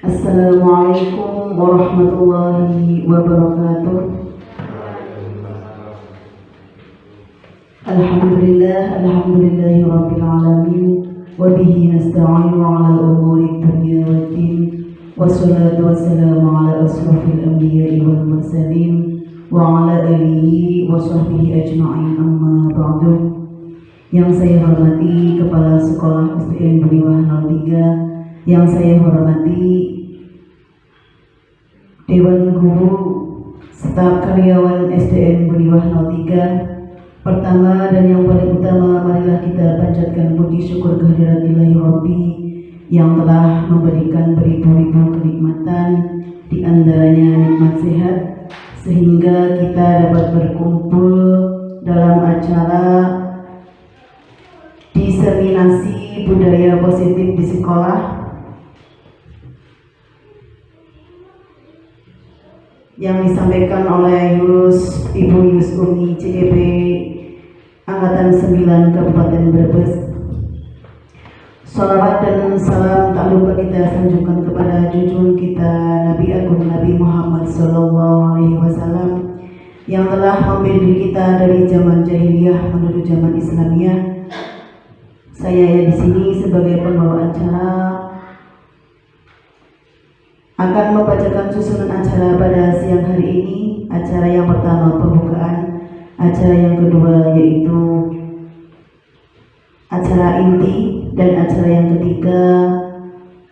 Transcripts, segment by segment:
Assalamualaikum warahmatullahi wabarakatuh. Alhamdulillahi rabbil alamin. Wa bihi nasta'inu ala umuri dunya waddin. Wassalatu wassalamu ala asrafil anbiya'i wal mursalin wa ala alihi wa sahbihi ajma'in, amma ba'du. Yang saya hormati Kepala Sekolah SDN Buniwah 03, yang saya hormati Dewan Guru, staf karyawan SDN Buniwah 03. Pertama dan yang paling utama, marilah kita panjatkan puji syukur kehadirat Ilahi Rabbi yang telah memberikan beribu-ribu kenikmatan, di antaranya nikmat sehat, sehingga kita dapat berkumpul dalam acara diseminasi budaya positif di sekolah yang disampaikan oleh Ibu Yus Umi CGP Angkatan 9 Kabupaten Brebes. Salawat dan salam tak lupa kita sanjungkan kepada junjungan kita Nabi Agung Nabi Muhammad SAW yang telah membimbing kita dari zaman jahiliyah menuju zaman Islamiyah. Saya di sini sebagai pembawa acara akan membacakan susunan acara pada siang hari ini. Acara yang pertama pembukaan, acara yang kedua yaitu acara inti, dan acara yang ketiga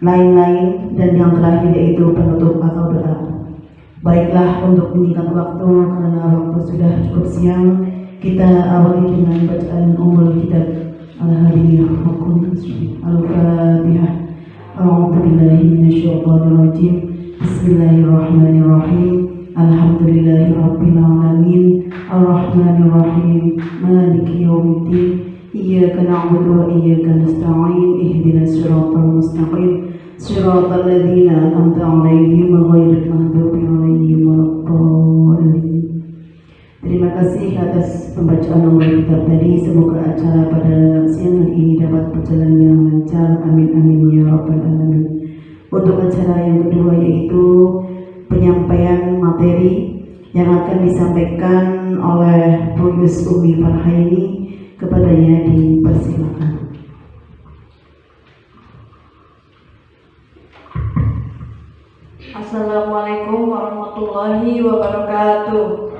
lain-lain, dan yang terakhir yaitu penutup atau doa. Baiklah, untuk menyingkat waktu karena waktu sudah cukup siang, kita awali dengan bacaan umul kitab Al-Hadiyah Al-Fatihah. A'udzubillahi minasyaitonirrajim. Bismillahirrahmanirrahim. Alhamdulillahirabbil alamin. Arrahmanirrahim. Maliki yaumiddin. Iyyaka na'budu wa iyyaka nasta'in. Ihdinas siratal mustaqim. Siratal ladzina an'amta 'alaihim ghairil maghdubi 'alaihim waladdallin. Terima kasih atas pembacaan nomor kitab tadi. Semoga acara pada siang hari ini dapat berjalan yang lancar. Amin amin ya rabbal alamin. Untuk acara yang kedua yaitu penyampaian materi yang akan disampaikan oleh Bu Yus Umi Farhaini. Kepadanya dipersilakan. Assalamualaikum warahmatullahi wabarakatuh.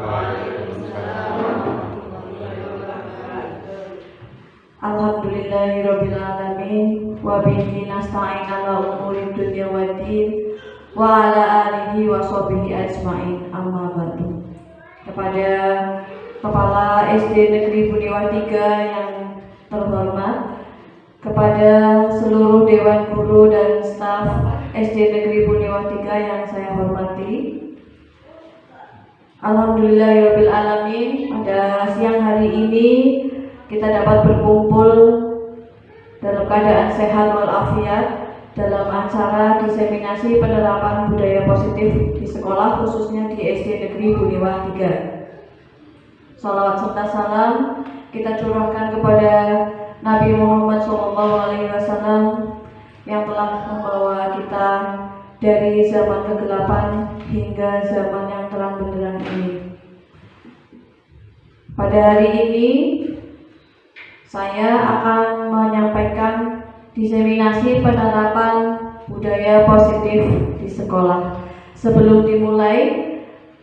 Alhamdulillahirabbil alamin wa bihi nasta'in ala umuri dunya waddin wa ala alihi wa sahbihi ajma'in, amma ba'du. Kepada Kepala SD Negeri Buniwah 3 yang terhormat, kepada seluruh Dewan Guru dan staf SD Negeri Buniwah 3 yang saya hormati, alhamdulillahirabbil alamin, pada siang hari ini kita dapat berkumpul dalam keadaan sehat walafiat dalam acara diseminasi penerapan budaya positif di sekolah, khususnya di SD Negeri Buniwah 3. Salawat serta salam kita curahkan kepada Nabi Muhammad SAW yang telah membawa kita dari zaman kegelapan hingga zaman yang terang benderang ini. Pada hari ini saya akan menyampaikan diseminasi penerapan budaya positif di sekolah. Sebelum dimulai,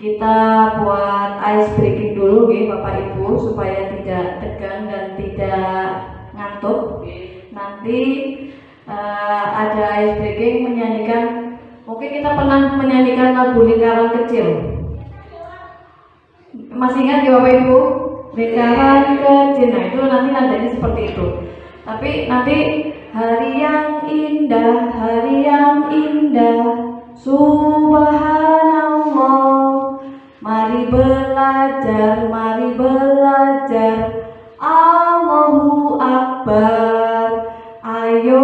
kita buat ice breaking dulu Bapak Ibu, supaya tidak tegang dan tidak ngantuk. Nanti ada ice breaking menyanyikan, mungkin kita pernah menyanyikan lagu Lingkaran Kecil. Masih ingat Bapak Ibu? Lingkaran kecil. Nah, itu nanti nadanya seperti itu. Tapi nanti hari yang indah, subhanallah. Mari belajar, Allahu Akbar. Ayo,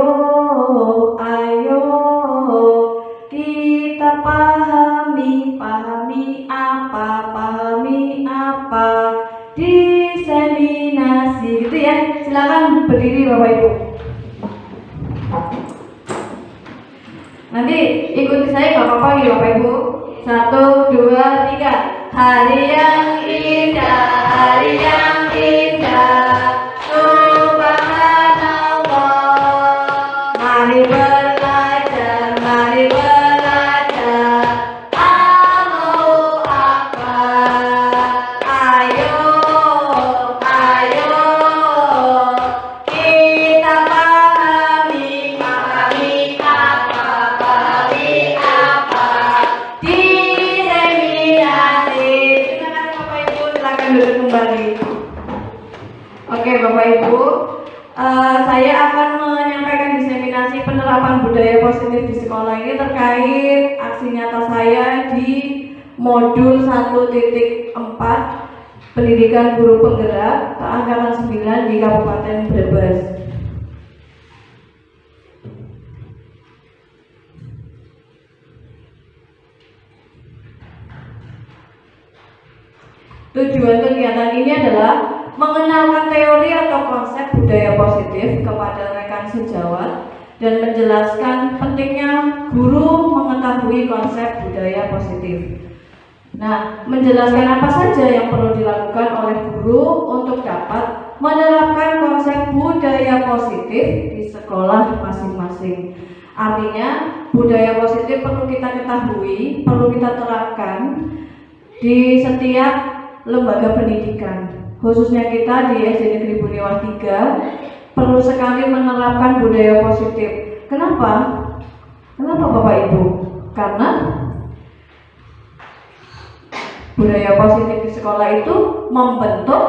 kita pahami apa diseminasi, gitu ya. Silakan berdiri Bapak Ibu. Nanti ikuti saya nggak apa-apa ya Bapak Ibu. 1, 2, 3. Hari yang indah, hari yang indah, Subhanallah. Mari belajar, mari belajar. Allahu Akbar. Ayo, ayo, kita pahami apa di seminasi. Terima kasih Bapak Ibu, silakan duduk kembali. Oke Bapak Ibu, saya akan menyampaikan diseminasi penerapan budaya positif di sekolah ini terkait aksi nyata saya di modul 1.4 Pendidikan Guru Penggerak Angkatan 9 di Kabupaten Brebes. Tujuan kegiatan ini adalah mengenalkan teori atau konsep budaya positif kepada rekan sejawat dan menjelaskan pentingnya guru mengetahui konsep budaya positif. Nah, menjelaskan apa saja yang perlu dilakukan oleh guru untuk dapat menerapkan konsep budaya positif di sekolah masing-masing. Artinya, budaya positif perlu kita ketahui, perlu kita terapkan di setiap lembaga pendidikan. Khususnya kita di SD Negeri Buniwah 3 perlu sekali menerapkan budaya positif. Kenapa? Kenapa Bapak Ibu? Karena budaya positif di sekolah itu membentuk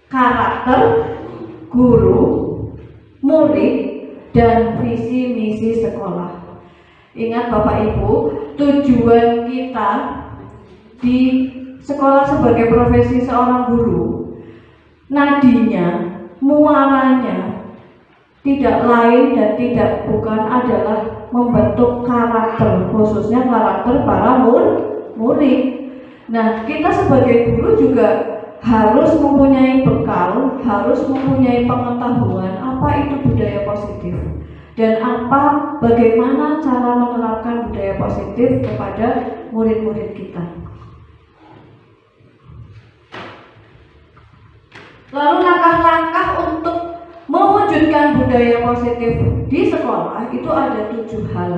karakter guru, murid, dan visi misi sekolah. Ingat Bapak Ibu, tujuan kita di sekolah sebagai profesi seorang guru, nadinya, muaranya tidak lain dan tidak bukan adalah membentuk karakter, khususnya karakter para murid. Nah, kita sebagai guru juga harus mempunyai bekal, harus mempunyai pengetahuan apa itu budaya positif dan bagaimana cara menerapkan budaya positif kepada murid-murid kita. Lalu langkah-langkah untuk mewujudkan budaya positif di sekolah itu ada 7 hal.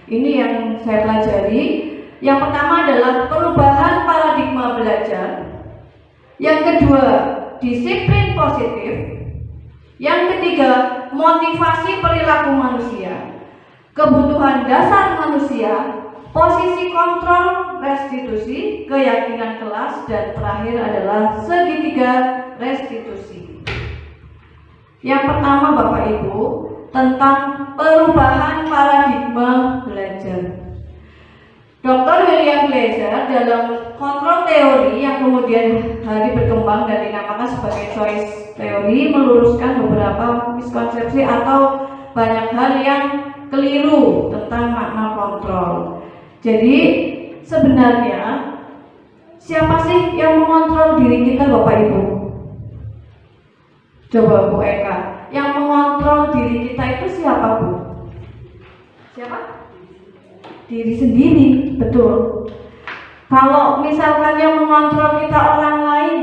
Ini yang saya pelajari. Yang pertama adalah perubahan paradigma belajar. Yang kedua, disiplin positif. Yang ketiga, motivasi perilaku manusia. Kebutuhan dasar manusia, posisi kontrol restitusi, keyakinan kelas, dan terakhir adalah segitiga restitusi. Yang pertama Bapak Ibu, tentang perubahan paradigma belajar. Dr. William Glasser dalam kontrol teori yang kemudian hari berkembang dan dinamakan sebagai choice teori meluruskan beberapa miskonsepsi atau banyak hal yang keliru tentang makna kontrol. Jadi sebenarnya siapa sih yang mengontrol diri kita Bapak Ibu? Coba Bu Eka, yang mengontrol diri kita itu siapa Bu? Siapa? Diri sendiri, betul. Kalau misalkan yang mengontrol kita orang lain,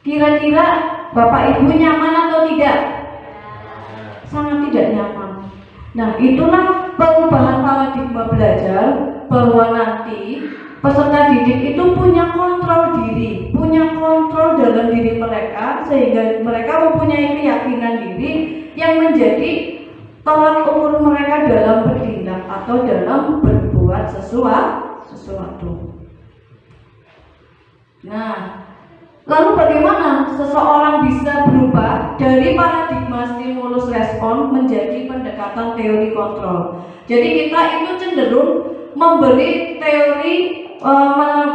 kira-kira Bapak Ibu nyaman atau tidak? Sangat tidak nyaman. Nah, itulah perubahan paradigma belajar, bahwa nanti peserta didik itu punya kontrol diri, punya kontrol dalam diri mereka, sehingga mereka mempunyai keyakinan diri yang menjadi tolak ukur mereka dalam bertindak atau dalam berbuat sesuatu. Nah, lalu bagaimana seseorang bisa berubah dari paradigma stimulus respon menjadi pendekatan teori kontrol? Jadi kita itu cenderung memberi teori,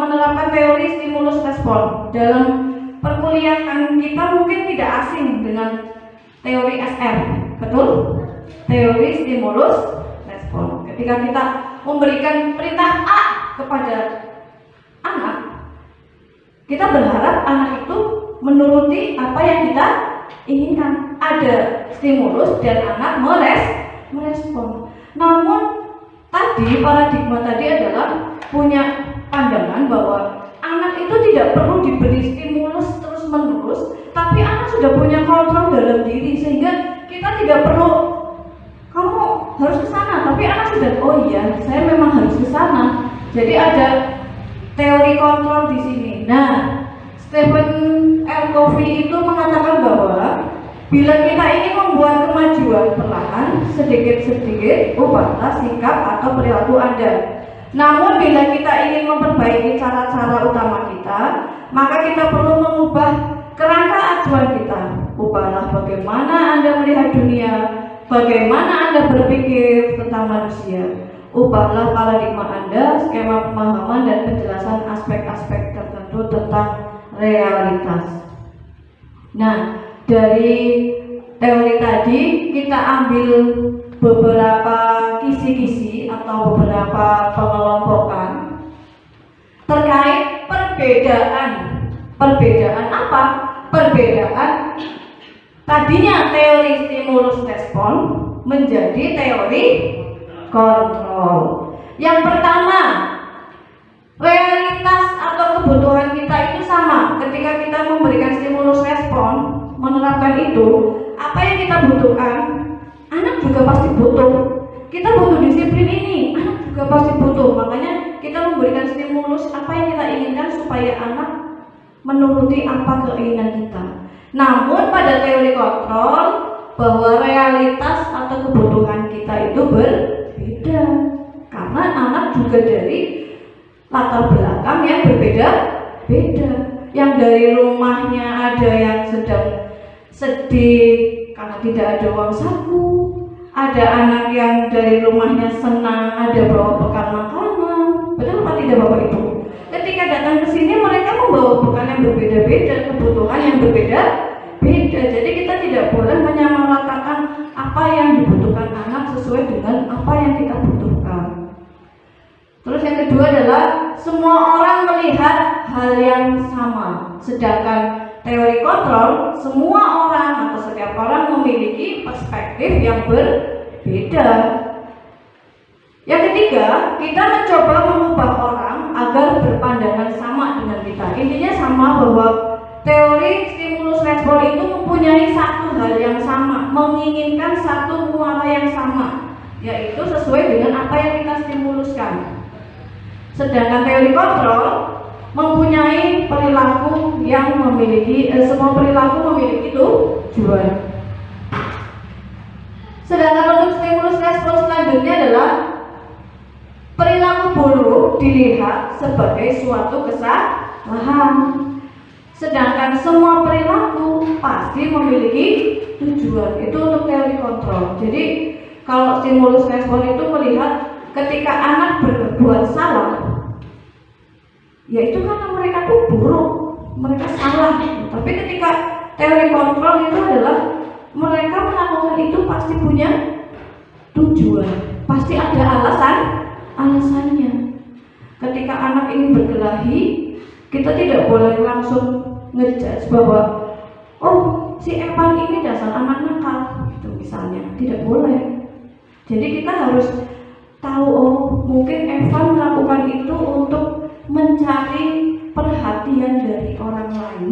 menerapkan teori stimulus respon. Dalam perkuliahan kita mungkin tidak asing dengan teori SR, betul? Teori stimulus respon. Ketika kita memberikan perintah A kepada anak, kita berharap anak itu menuruti apa yang kita inginkan. Ada stimulus dan anak merespon. Namun Tadi paradigma tadi adalah punya pandangan bahwa anak itu tidak perlu diberi stimulus terus menerus, tapi anak sudah punya kontrol dalam diri sehingga kita tidak perlu kamu harus ke sana, tapi anak sudah oh iya saya memang harus ke sana. Jadi ada teori kontrol di sini. Nah, Stephen R. Covey itu mengatakan bahwa bila kita ingin membuat kemajuan perlahan, sedikit-sedikit ubahlah sikap atau perilaku Anda. Namun bila kita ingin memperbaiki cara-cara utama kita, maka kita perlu mengubah kerangka acuan kita. Ubahlah bagaimana Anda melihat dunia, bagaimana Anda berpikir tentang manusia. Ubahlah paradigma Anda, skema pemahaman dan penjelasan aspek-aspek tertentu tentang realitas. Nah, dari teori tadi kita ambil beberapa kisi-kisi atau beberapa pengelompokan terkait perbedaan. Perbedaan apa? Perbedaan tadinya teori stimulus respon menjadi teori kontrol. Yang pertama, realitas atau kebutuhan kita itu sama. Ketika kita memberikan stimulus respon, menerapkan itu, apa yang kita butuhkan, anak juga pasti butuh. Kita butuh disiplin ini, anak juga pasti butuh. Makanya kita memberikan stimulus apa yang kita inginkan supaya anak menuruti apa keinginan kita. Namun pada teori kontrol, bahwa realitas atau kebutuhan kita itu berbeda, karena anak juga dari latar belakang yang berbeda-beda. Yang dari rumahnya ada yang sedang sedih karena tidak ada uang saku, ada anak yang dari rumahnya senang ada bawa bekal makanan. Betul apa tidak Bapak Ibu? Ketika datang ke sini mereka membawa bekal yang berbeda-beda, kebutuhan yang berbeda-beda. Jadi kita tidak boleh menyamaratakan apa yang dibutuhkan anak sesuai dengan apa yang kita butuhkan. Terus yang kedua adalah semua orang melihat hal yang sama, sedangkan teori kontrol, semua orang atau setiap orang memiliki perspektif yang berbeda. Yang ketiga, kita mencoba mengubah orang agar berpandangan sama dengan kita. Intinya sama bahwa teori stimulus respon itu mempunyai satu hal yang sama, menginginkan satu muara yang sama, yaitu sesuai dengan apa yang kita stimuluskan. Sedangkan teori kontrol mempunyai perilaku yang memiliki semua perilaku memiliki tujuan. Sedangkan untuk stimulus respon selanjutnya adalah perilaku buruk dilihat sebagai suatu kesalahan. Sedangkan semua perilaku pasti memiliki tujuan. Itu untuk teori kontrol. Jadi kalau stimulus respon itu melihat ketika anak berbuat salah, ya itu karena mereka tuh buruk, mereka salah. Tapi ketika teori kontrol itu adalah mereka melakukan itu pasti punya tujuan, pasti ada alasannya. Ketika anak ini berkelahi, kita tidak boleh langsung ngejudge bahwa oh si Evan ini dasar anak nakal, itu misalnya, tidak boleh. Jadi kita harus tahu oh mungkin Evan melakukan itu untuk mencari perhatian dari orang lain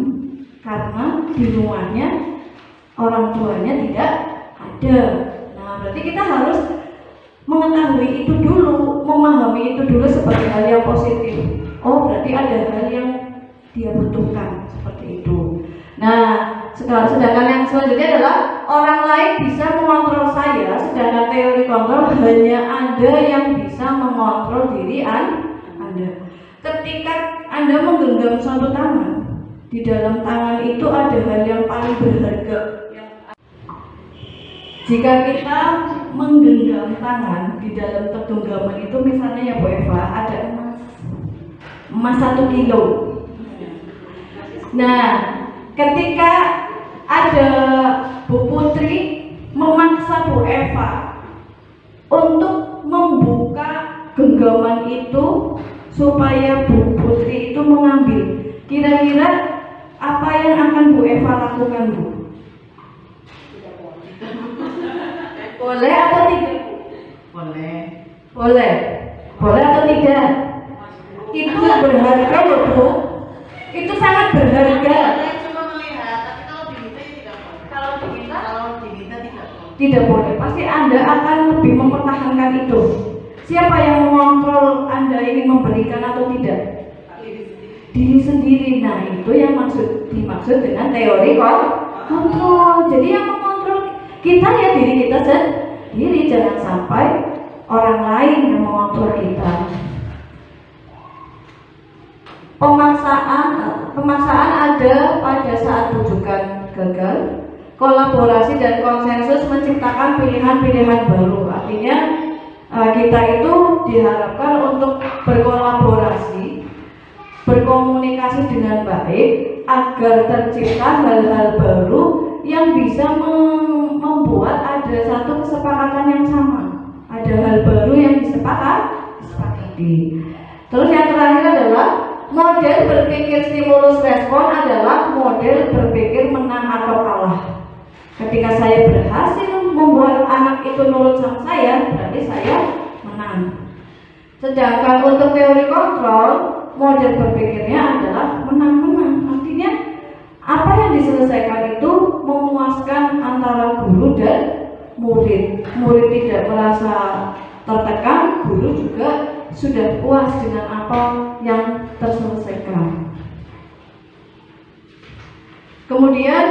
karena di rumahnya orang tuanya tidak ada. Nah, berarti kita harus mengetahui itu dulu, memahami itu dulu sebagai hal yang positif. Oh, berarti ada hal yang dia butuhkan seperti itu. Nah, sedangkan yang selanjutnya adalah orang lain bisa mengontrol saya, sedangkan teori kontrol hanya Anda yang bisa mengontrol diri Anda. Ketika Anda menggenggam suatu tangan, di dalam tangan itu ada hal yang paling berharga. Jika kita menggenggam tangan, di dalam genggaman itu misalnya ya Bu Eva, ada emas 1 kilo. Nah, ketika ada Bu Putri memaksa Bu Eva untuk membuka genggaman itu supaya Bu Putri itu mengambil, kira-kira apa yang akan Bu Eva lakukan, Bu? Boleh atau tidak? Boleh. Boleh. Boleh atau tidak? Itu berharga loh Bu. Itu sangat berharga. Cuma melihat, tapi kalau diminta ya tidak boleh. Kalau diminta tidak boleh. Tidak boleh. Pasti Anda akan lebih mempertahankan itu. Siapa yang mengontrol Anda ingin memberikan atau tidak? Diri sendiri. Nah, itu yang dimaksud dengan teori kontrol. Jadi yang mengontrol kita ya diri kita sendiri, jangan sampai orang lain yang mengontrol kita. Pemaksaan ada pada saat rujukan gagal. Kolaborasi dan konsensus menciptakan pilihan-pilihan baru. Artinya kita itu diharapkan untuk berkolaborasi, berkomunikasi dengan baik agar tercipta hal-hal baru yang bisa membuat ada satu kesepakatan yang sama. Ada hal baru yang disepakati. Terus yang terakhir adalah model berpikir stimulus respon adalah model berpikir menang atau kalah. Ketika saya berhasil membuat anak itu nurut sama saya, berarti saya menang. Sedangkan untuk teori kontrol, model berpikirnya adalah menang-menang. Artinya apa yang diselesaikan itu memuaskan antara guru dan murid. Murid tidak merasa tertekan, guru juga sudah puas dengan apa yang terselesaikan. Kemudian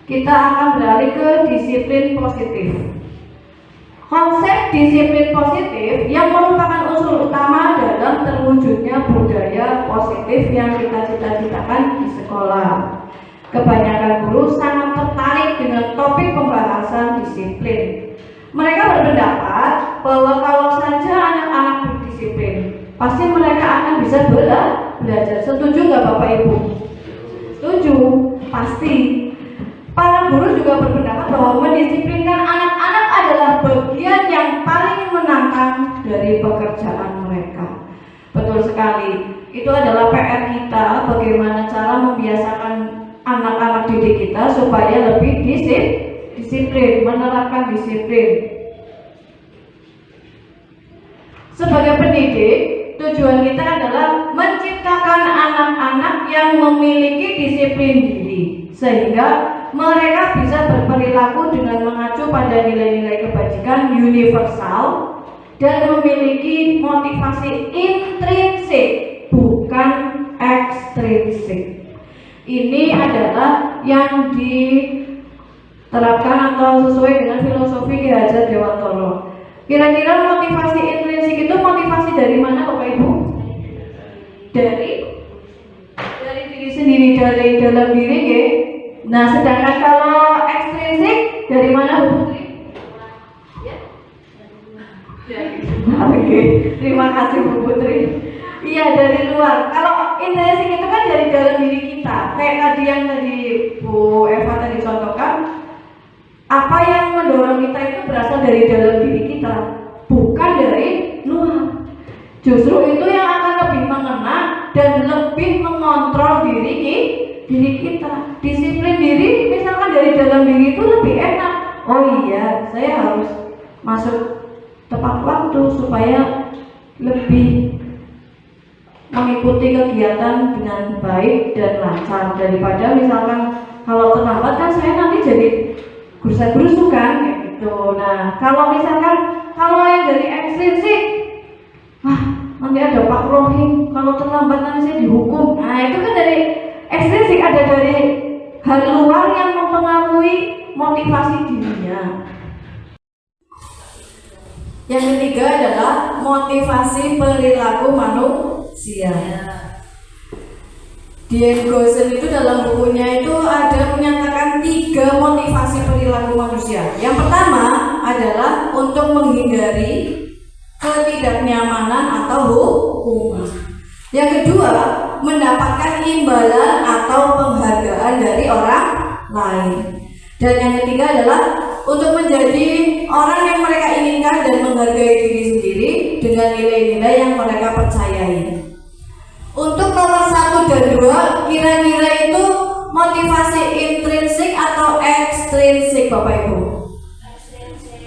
kita akan beralih ke disiplin positif. Konsep disiplin positif yang merupakan unsur utama dalam terwujudnya budaya positif yang kita cita-citakan di sekolah. Kebanyakan guru sangat tertarik dengan topik pembahasan disiplin. Mereka berpendapat bahwa kalau saja anak-anak berdisiplin, pasti mereka akan bisa belajar. Setuju nggak Bapak Ibu? Setuju, pasti. Para guru juga berpendapat bahwa mendisiplinkan anak-anak adalah bagian yang paling menantang dari pekerjaan mereka. Betul sekali. Itu adalah PR kita, bagaimana cara membiasakan anak-anak didik kita supaya lebih disiplin, menerapkan disiplin. Sebagai pendidik, tujuan kita adalah menciptakan anak-anak yang memiliki disiplin diri, sehingga mereka bisa berperilaku dengan mengacu pada nilai-nilai kebajikan universal dan memiliki motivasi intrinsik, bukan ekstrinsik. Ini adalah yang diterapkan atau sesuai dengan filosofi Ki Hajar Dewantoro. Kira-kira motivasi intrinsik itu motivasi dari mana Bapak Ibu? Dari diri sendiri, dari dalam diri ya. Nah, sedangkan kalau ekstrinsik dari mana Bu Putri? Oke, terima kasih Bu Putri. Iya, dari luar. Kalau intrinsik itu kan dari dalam diri kita. Kayak tadi yang Bu Eva tadi contohkan, apa yang mendorong kita itu berasal dari dalam diri kita, bukan dari luar. Justru itu yang akan lebih mengena dan lebih mengontrol diri kita. Disiplin diri misalkan dari dalam diri itu lebih enak. Oh iya, saya harus masuk tepat waktu supaya lebih mengikuti kegiatan dengan baik dan lancar, daripada misalkan kalau terlambat kan saya nanti jadi gerusa-gerusu kan kayak gitu. Nah, kalau misalkan yang dari ekstrinsik, wah nanti ada Pak Rohim, kalau terlambat nanti saya dihukum. Nah, itu kan dari ekstrinsik, ada dari hal luar yang mempengaruhi motivasi dirinya. Yang ketiga adalah motivasi perilaku manusia. Diego Goosen itu dalam bukunya itu ada menyatakan 3 motivasi perilaku manusia. Yang pertama adalah untuk menghindari ketidaknyamanan atau hukuman. Yang kedua, mendapatkan imbalan atau penghargaan dari orang lain. Dan yang ketiga adalah untuk menjadi orang yang mereka inginkan dan menghargai diri sendiri dengan nilai-nilai yang mereka percayai. Untuk nomor 1 dan 2, kira-kira itu motivasi intrinsik atau ekstrinsik Bapak Ibu? Ekstrinsik.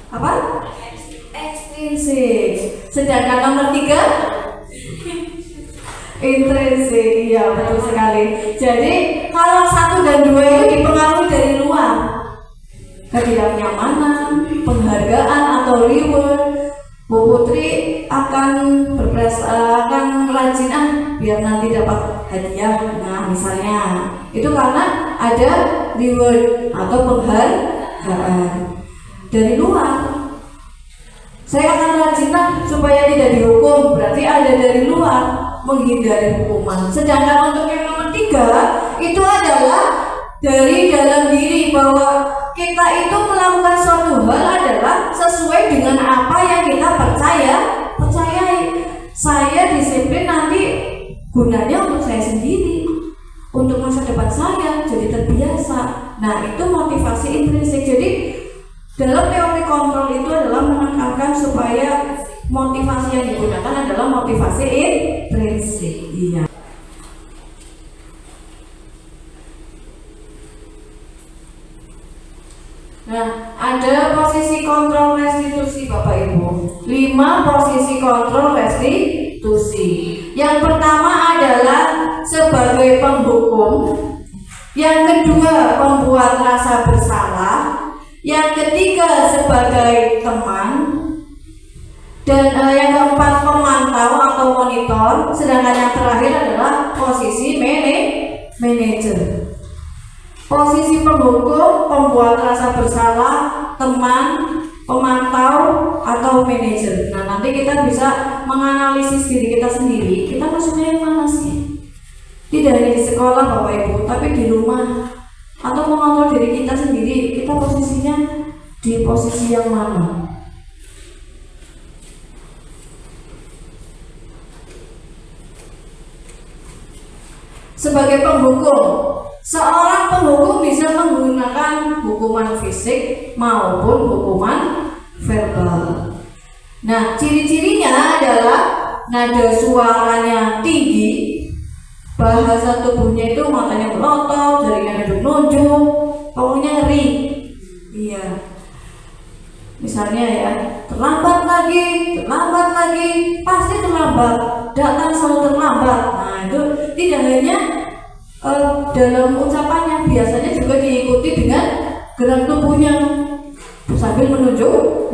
Apa? Ekstrinsik. intrinsik. Sedangkan nomor 3 intrinsik. Iya, betul sekali. Jadi kalau 1 dan 2 itu dipengaruhi dari luar, ketidaknyamanan, penghargaan atau reward. Bu Putri akan akan rajin biar nanti dapat hadiah. Nah, misalnya itu karena ada reward atau penghargaan dari luar. Saya akan rajin supaya tidak dihukum, berarti ada dari luar, menghindari hukuman. Sedangkan untuk yang nomor 3 itu adalah dari dalam diri, bahwa kita itu melakukan suatu hal adalah sesuai dengan apa yang kita percayai. Saya disiplin nanti gunanya untuk saya sendiri, untuk masa depan saya, jadi terbiasa. Nah, itu motivasi intrinsik. Jadi dalam teori kontrol itu adalah menekankan supaya motivasi yang digunakan adalah motivasi intrinsik. Iya. Nah, ada posisi kontrol restitusi Bapak Ibu. 5 posisi kontrol restitusi. Yang pertama adalah sebagai penghukum. Yang kedua, pembuat rasa bersalah. Yang ketiga, sebagai teman. Dan yang keempat, pemantau atau monitor. Sedangkan yang terakhir adalah posisi manajer. Posisi penghukum, pembuat rasa bersalah, teman, pemantau, atau manajer. Nah, nanti kita bisa menganalisis diri kita sendiri. Kita maksudnya yang mana sih? Tidak hanya di sekolah Bapak Ibu, tapi di rumah. Atau mengontrol diri kita sendiri, kita posisinya di posisi yang mana? Sebagai penghukum, seorang penghukum bisa menggunakan hukuman fisik maupun hukuman verbal. Nah, ciri-cirinya adalah nada suaranya tinggi, bahasa tubuhnya itu matanya melotot, jarinya nunjuk, pokoknya ngeri. Iya. Misalnya ya, terlambat lagi, pasti terlambat, datang selalu terlambat. Nah, itu tidak hanya dalam ucapannya, biasanya juga diikuti dengan gerak tubuhnya sambil menunjuk.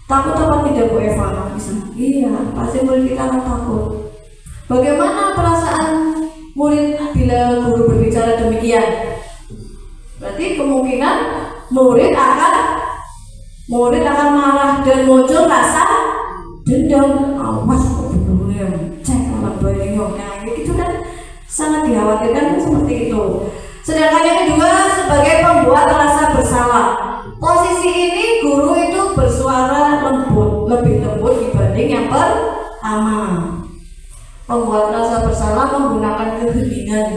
Takut apa tidak Bu Eva? Iya, pasti murid kita akan takut. Bagaimana perasaan murid bila guru berbicara demikian? Berarti kemungkinan murid akan marah dan muncul rasa dendam. Awas kok dulu ya, cek orang bayang. Nah, itu kan sangat dikhawatirkan seperti itu. Sedangkan yang kedua, sebagai pembuat rasa bersalah. Posisi ini guru itu bersuara lembut, lebih lembut dibanding yang pertama. Pembuat rasa bersalah menggunakan keheningan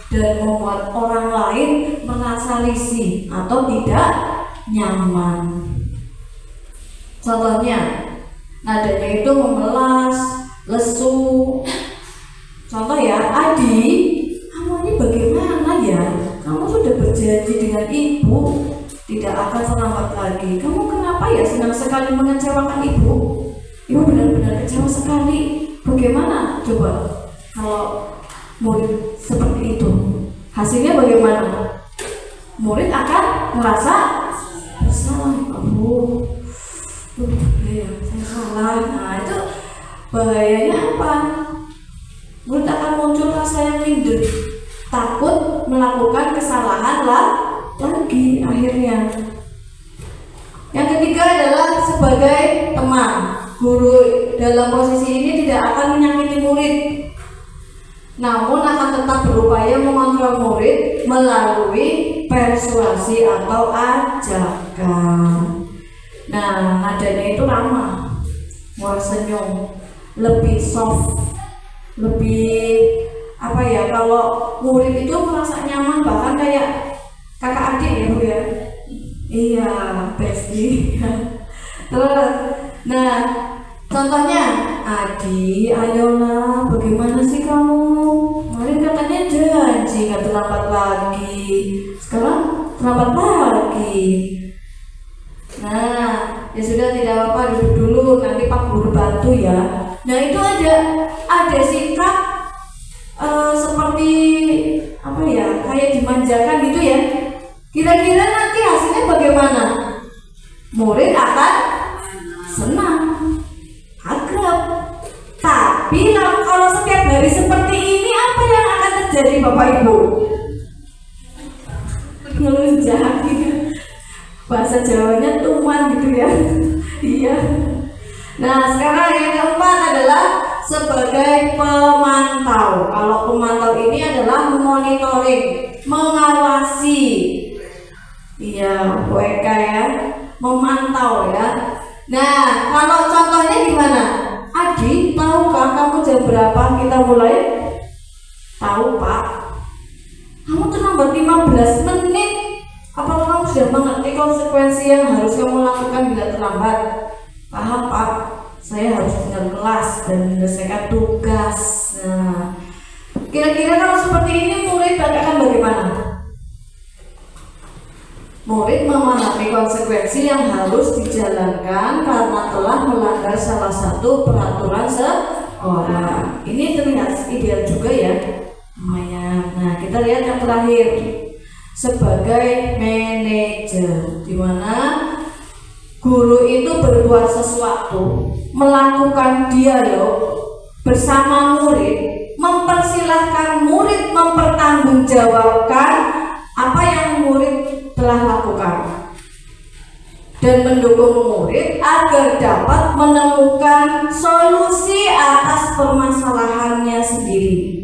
dan membuat orang lain merasa risih atau tidak nyaman. Contohnya, nadanya itu memelas, lesu. Contoh ya, Adi, kamu ini bagaimana ya? Kamu sudah berjanji dengan ibu tidak akan terlambat lagi. Kamu kenapa ya senang sekali mengecewakan ibu? Ibu benar-benar kecewa sekali. Bagaimana coba kalau murid seperti itu? Hasilnya bagaimana? Murid akan merasa bersalah. Saya salah. Nah, itu bahayanya apa? Murid akan muncul rasa yang minder, takut melakukan kesalahan lagi akhirnya. Yang ketiga adalah sebagai teman. Guru dalam posisi ini tidak akan menyakiti murid, namun akan tetap berupaya mengontrol murid melalui persuasi atau ajakan. Nah, nadanya itu ramah, mau senyum, lebih soft, lebih apa ya, kalau murid itu merasa nyaman, bahkan kayak kakak adik ya Bu ya. Iya, bestie. Terus, nah contohnya, Adi, ayolah, bagaimana sih kamu? Kemarin katanya janji nggak terlambat lagi, sekarang terlambat lagi. Nah, ya sudah, tidak apa-apa, duduk dulu. Nah, berbantu ya. Nah itu ada sikap seperti apa ya, kayak dimanjakan gitu ya. Kira-kira nanti hasilnya bagaimana? Murid akan senang, akrab. Tapi kalau setiap hari seperti ini, apa yang akan terjadi Bapak Ibu? Ngelunjak gitu. Bahasa Jawanya tuman gitu ya. Iya. Nah sekarang yang keempat adalah sebagai pemantau. Kalau pemantau ini adalah monitoring, mengawasi. Iya, WK ya, memantau ya. Nah, kalau contohnya gimana? Adi, tahukah kamu jam berapa kita mulai? Tahu Pak. Kamu terlambat 15 menit. Apakah kamu sudah mengerti konsekuensi yang harus kamu lakukan bila terlambat? Paham Pak, saya harus tinggal kelas dan menyelesaikan tugas. Nah, kira-kira kalau seperti ini murid akan bagaimana? Murid memahami konsekuensi yang harus dijalankan karena telah melanggar salah satu peraturan sekolah. Ini terlihat ideal juga ya, lumayan. Nah, kita lihat yang terakhir sebagai manajer, di mana guru itu berbuat sesuatu, melakukan dialog bersama murid, mempersilahkan murid mempertanggungjawabkan apa yang murid telah lakukan dan mendukung murid agar dapat menemukan solusi atas permasalahannya sendiri.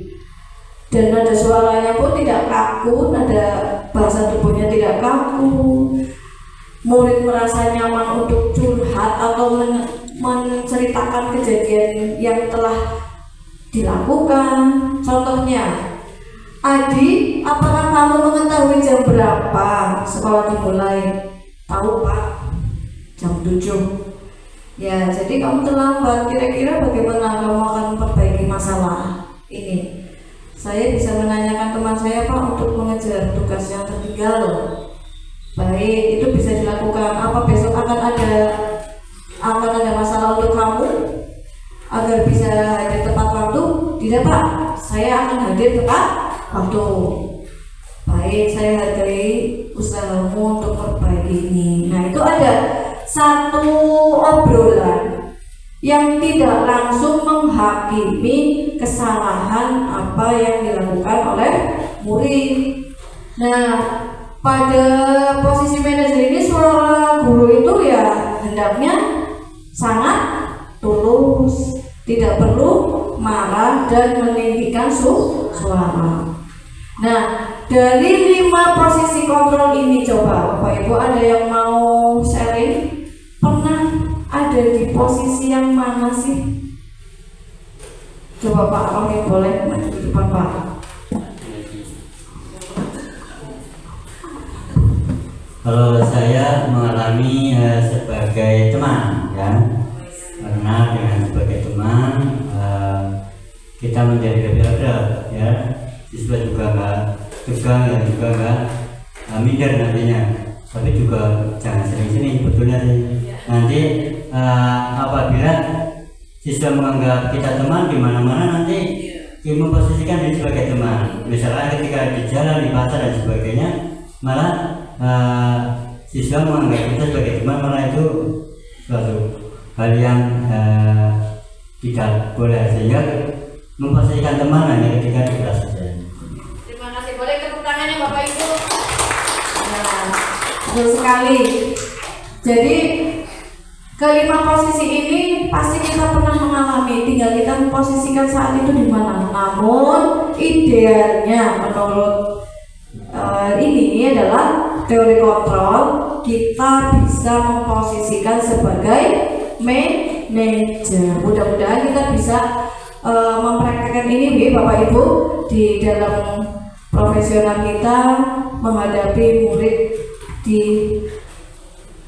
Dan nada suaranya pun tidak kaku, nada bahasa tubuhnya tidak kaku. Murid merasa nyaman untuk curhat atau menceritakan kejadian yang telah dilakukan. Contohnya, Adi, apakah kamu mengetahui jam berapa sekolah dimulai? Tahu Pak, jam 7. Ya, jadi kamu terlambat. Kira-kira bagaimana kamu akan memperbaiki masalah ini? Saya bisa menanyakan teman saya Pak untuk mengejar tugas yang tertinggal. Baik, itu bisa dilakukan. Apa besok akan ada masalah untuk kamu agar bisa hadir tepat waktu? Tidak Pak, saya akan hadir tepat waktu. Baik, saya hargai usahamu untuk memperbaiki ini. Nah, itu ada satu obrolan yang tidak langsung menghakimi kesalahan apa yang dilakukan oleh murid. Nah, pada posisi manajer ini suara guru itu ya hendaknya sangat tulus, tidak perlu marah dan meninggikan suara. Nah, dari 5 posisi kontrol ini, coba Bapak Ibu ada yang mau sharing? Pernah ada di posisi yang mana sih? Coba Pak, oke boleh maju ke depan Pak. Kalau saya mengalami sebagai teman ya, karena dengan sebagai teman kita menjadi lebih akrab ya. Siswa juga nggak tegang dan juga nggak minder nantinya, tapi juga jangan sering-sering sebetulnya sih. Nanti apabila siswa menganggap kita teman di mana-mana, nanti kita memposisikan diri sebagai teman. Misalnya ketika di jalan, di pasar dan sebagainya, malah siswa menganggap kita sebagai teman, malah itu suatu hal yang tidak boleh, sehingga memposisikan teman hanya ketika di kelas saja. Terima kasih, boleh tepuk tangannya Bapak Ibu. Nah, betul sekali. Jadi kelima posisi ini pasti kita pernah mengalami, tinggal kita memposisikan saat itu di mana. Namun idealnya menurut ini adalah teori kontrol, kita bisa memposisikan sebagai manajer. Mudah-mudahan kita bisa mempraktekkan ini Bapak Ibu di dalam profesional kita menghadapi murid di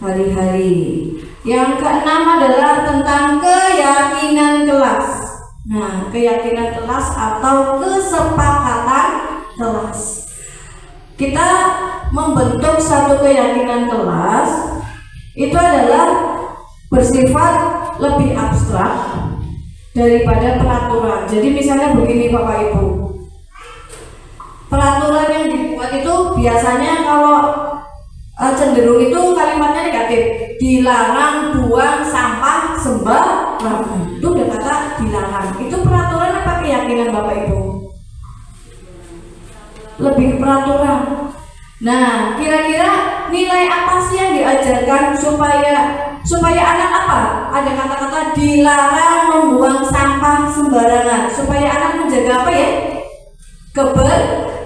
hari-hari. Yang keenam adalah tentang keyakinan kelas. Nah, keyakinan kelas atau kesepakatan kelas. Kita membentuk satu keyakinan kelas itu adalah bersifat lebih abstrak daripada peraturan. Jadi misalnya begini Bapak Ibu, peraturan yang dibuat itu biasanya kalau cenderung itu kalimatnya negatif, dilarang buang sampah sembarangan. Itu udah kata dilarang. Itu peraturan apa keyakinan Bapak Ibu? Lebih ke peraturan. Nah, kira-kira nilai apa sih yang diajarkan supaya anak apa? Ada kata-kata dilarang membuang sampah sembarangan. Supaya anak menjaga apa ya?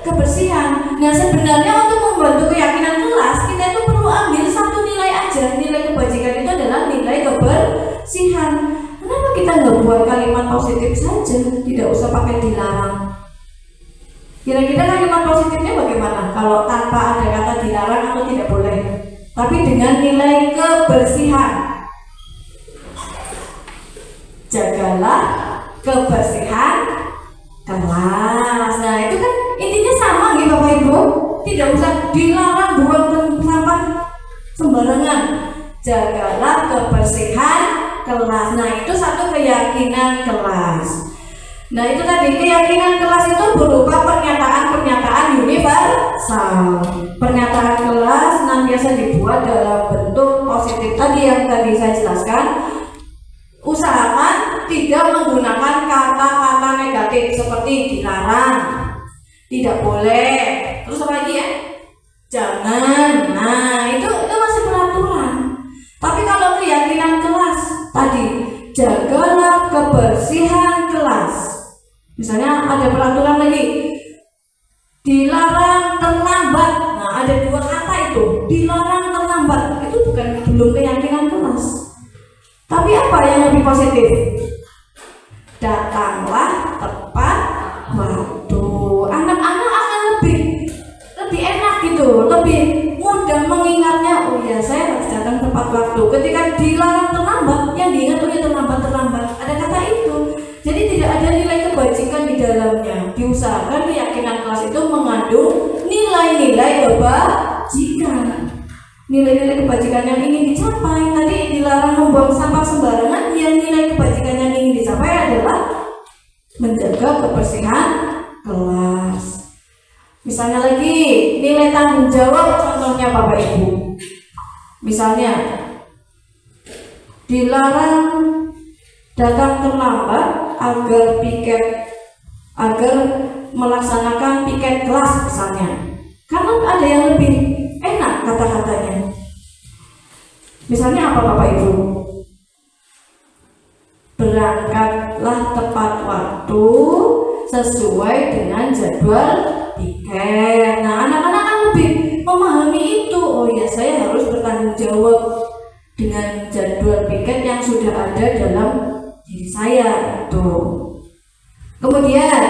Kebersihan. Nah, sebenarnya untuk membantu keyakinan kelas, kita itu perlu ambil satu nilai aja. Nilai kebajikan itu adalah nilai kebersihan. Kenapa kita nggak buat kalimat positif saja? Tidak usah pakai dilarang. Kira-kira kalimat positifnya bagaimana kalau tanpa ada kata dilarang atau tidak boleh, tapi dengan nilai kebersihan? Jagalah kebersihan kelas. Nah, itu kan intinya sama nih Bapak Ibu. Tidak usah dilarang buang sampah sembarangan. Jagalah kebersihan kelas. Nah, itu satu keyakinan kelas. Nah, itu tadi keyakinan kelas itu berupa pernyataan-pernyataan universal. Pernyataan kelas senantiasa dibuat dalam bentuk positif tadi yang tadi saya jelaskan. Usahakan tidak menggunakan kata-kata negatif seperti dilarang, tidak boleh, terus apa lagi ya? Jangan. Nah, itu masih peraturan. Tapi kalau keyakinan kelas tadi, jagalah kebersihan kelas. Misalnya ada peraturan lagi, dilarang terlambat. Nah, ada dua kata itu, dilarang terlambat. Itu belum keyakinan kelas. Tapi apa yang lebih positif? Datanglah tepat waktu. Anak-anak akan lebih enak gitu, lebih mudah mengingatnya. Oh ya, saya harus datang tepat waktu. Ketika dilarang terlambat, yang diingat oh ya terlambat. Ada kata itu. Jadi tidak ada nilai kebajikan di dalamnya. Diusahakan keyakinan kelas itu mengandung nilai-nilai kebajikan. Nilai-nilai kebajikan yang ingin dicapai. Tadi dilarang membuang sampah sembarangan, yang nilai kebajikan yang ingin dicapai adalah menjaga kebersihan kelas. Misalnya lagi nilai tanggung jawab, contohnya Bapak Ibu. Misalnya dilarang datang terlambat agar melaksanakan piket kelas misalnya. Karena ada yang lebih enak kata-katanya. Misalnya apa Bapak Ibu? Berangkatlah tepat waktu sesuai dengan jadwal piket. Nah, anak-anak kan lebih memahami itu. Oh ya, saya harus bertanggung jawab dengan jadwal piket yang sudah ada dalam diri saya itu. Kemudian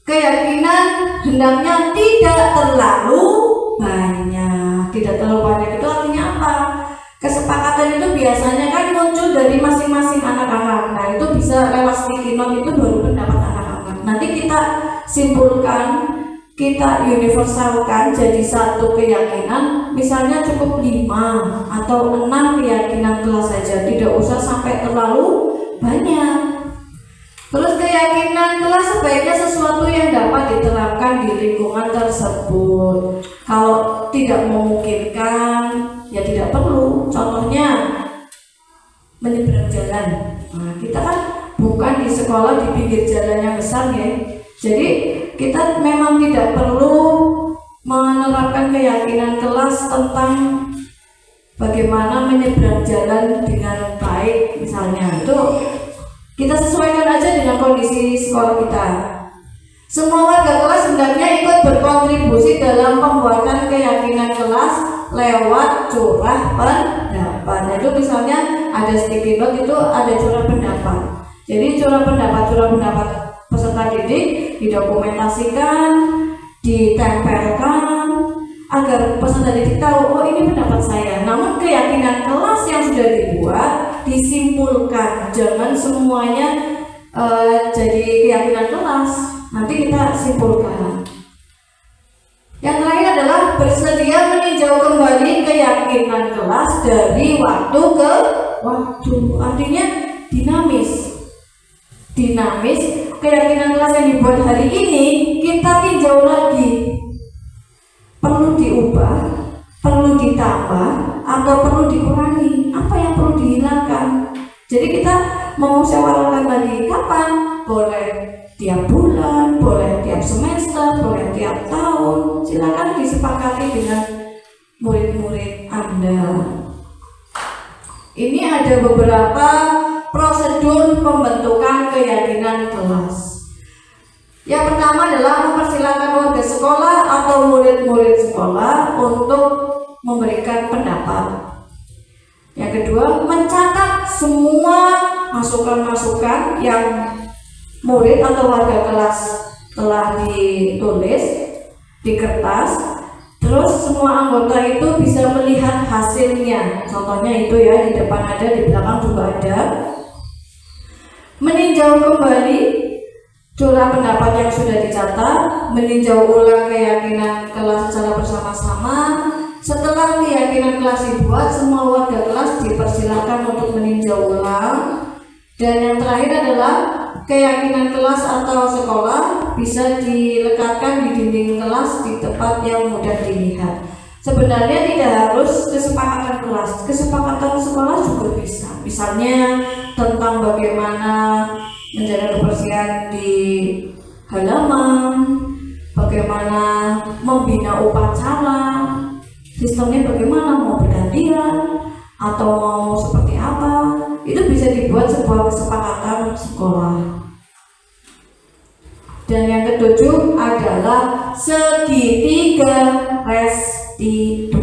keyakinan hendaknya tidak terlalu banyak. Tidak terlalu banyak itu artinya apa? Kesepakatan itu biasanya kan muncul dari masing-masing anak-anak. Nah, itu bisa lewat sticky note, itu baru pendapat anak-anak. Nanti kita simpulkan, kita universalkan jadi satu keyakinan. Misalnya cukup 5 atau 6 keyakinan kelas saja, tidak usah sampai terlalu banyak. Terus keyakinan kelas sebaiknya sesuatu yang dapat diterapkan di lingkungan tersebut. Kalau tidak memungkinkan, ya tidak perlu. Contohnya menyeberang jalan. Nah, kita kan bukan di sekolah di pinggir jalan yang besar ya. Jadi kita memang tidak perlu menerapkan keyakinan kelas tentang bagaimana menyeberang jalan dengan baik misalnya. Itu kita sesuaikan aja dengan kondisi sekolah kita. Semua warga kelas hendaknya ikut berkontribusi dalam pembuatan keyakinan kelas lewat curah pendapat. Nah, itu misalnya ada sticky note, itu ada curah pendapat. Jadi curah pendapat peserta didik didokumentasikan, ditempelkan agar peserta didik tahu, oh ini pendapat saya. Namun keyakinan kelas yang sudah dibuat disimpulkan, jangan semuanya jadi keyakinan kelas. Nanti kita simpulkan. Yang terakhir adalah bersedia meninjau kembali keyakinan kelas dari waktu ke waktu. Artinya dinamis. Keyakinan kelas yang dibuat hari ini kita tinjau lagi, perlu diubah, perlu ditambah, atau perlu dikurangi, apa yang perlu dihilangkan. Jadi kita memusyawarahkan lagi, kapan? Boleh tiap bulan, boleh tiap semester, boleh tiap tahun, silakan disepakati dengan murid-murid Anda. Ini ada beberapa prosedur pembentukan keyakinan kelas. Yang pertama adalah mempersilakan warga sekolah atau murid-murid sekolah untuk memberikan pendapat. Yang kedua, mencatat semua masukan-masukan yang murid atau warga kelas telah ditulis di kertas. Terus semua anggota itu bisa melihat hasilnya. Contohnya itu ya, di depan ada, di belakang juga ada. Meninjau kembali curah pendapat yang sudah dicatat, meninjau ulang keyakinan kelas secara bersama-sama. Setelah keyakinan kelas dibuat, semua warga kelas dipersilakan untuk meninjau ulang. Dan yang terakhir adalah keyakinan kelas atau sekolah bisa dilekatkan di dinding kelas di tempat yang mudah dilihat. Sebenarnya tidak harus kesepakatan kelas, kesepakatan sekolah juga bisa. Misalnya tentang bagaimana menjaga kebersihan di halaman, bagaimana membina upacara, sistemnya bagaimana, mau bergantian atau mau seperti apa, itu bisa dibuat sebuah kesepakatan sekolah. Dan yang ketujuh adalah segitiga restitusi.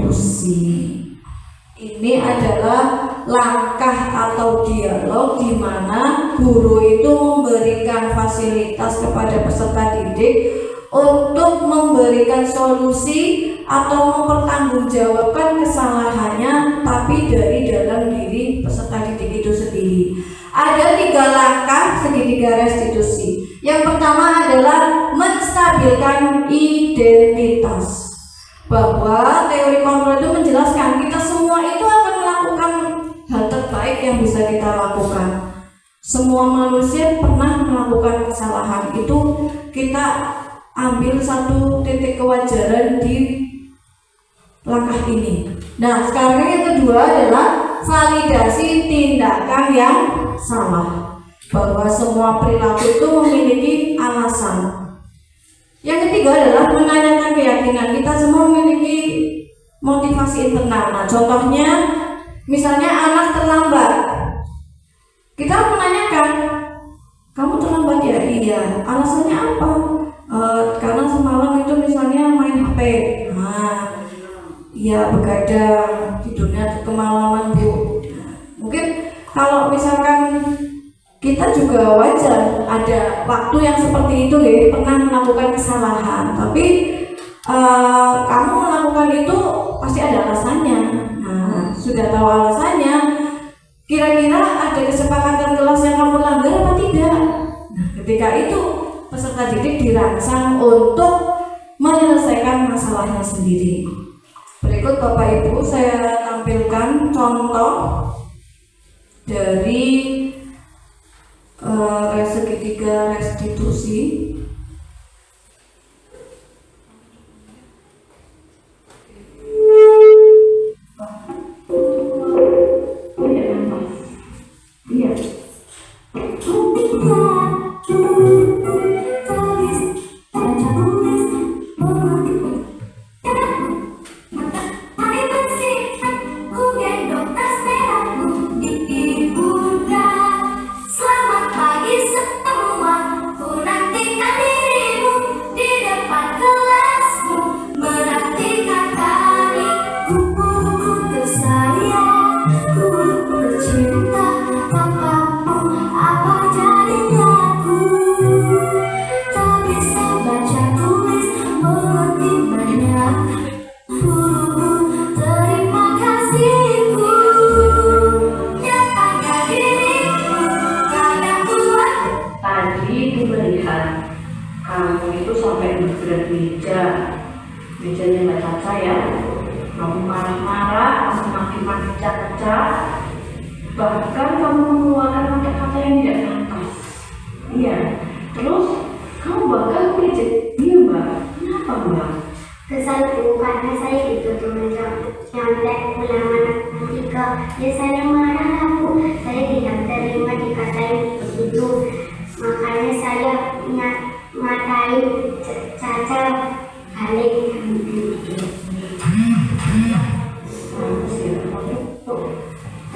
Ini adalah langkah atau dialog di mana guru itu memberikan fasilitas kepada peserta didik untuk memberikan solusi atau mempertanggungjawabkan kesalahannya, tapi dari dalam diri peserta didik itu sendiri. Ada 3 langkah segitiga restitusi. Yang pertama adalah menstabilkan identitas. Bahwa teori kontrol itu menjelaskan kita semua itu akan melakukan hal terbaik yang bisa kita lakukan. Semua manusia pernah melakukan kesalahan, itu kita ambil satu titik kewajaran di langkah ini. Nah, sekarang yang kedua adalah validasi tindakan yang salah, bahwa semua perilaku itu memiliki alasan. Yang ketiga adalah menanyakan keyakinan. Kita semua memiliki motivasi internal. Nah, contohnya misalnya anak terlambat, kita menanyakan, kamu terlambat ya? Iya. Alasannya apa? Karena semalam itu misalnya main HP. Nah, ya begadang, tidurnya kemalaman Bu. Mungkin kalau misalkan kita juga wajar ada waktu yang seperti itu ya, pernah melakukan kesalahan, tapi kamu melakukan itu pasti ada alasannya. Nah, sudah tahu alasannya, kira-kira ada kesepakatan kelas yang kamu langgar apa tidak? Nah, ketika itu peserta didik dirangsang untuk menyelesaikan masalahnya sendiri. Berikut Bapak Ibu saya tampilkan contoh dari segitiga restitusi. Mejanya Mbak Caca ya, kamu marah-marah, kamu maki-maki Caca, Bahkan kamu mengeluarkan kata-kata yang tidak pantas. Iya. Terus kamu bahkan mengejek dia, Mbak. Kenapa, Mbak? Kesalku karena saya dituduh nyontek ulangan ketika ya saya marah Bu. Saya tidak terima dikatain begitu. Makanya saya ngatain Caca balik.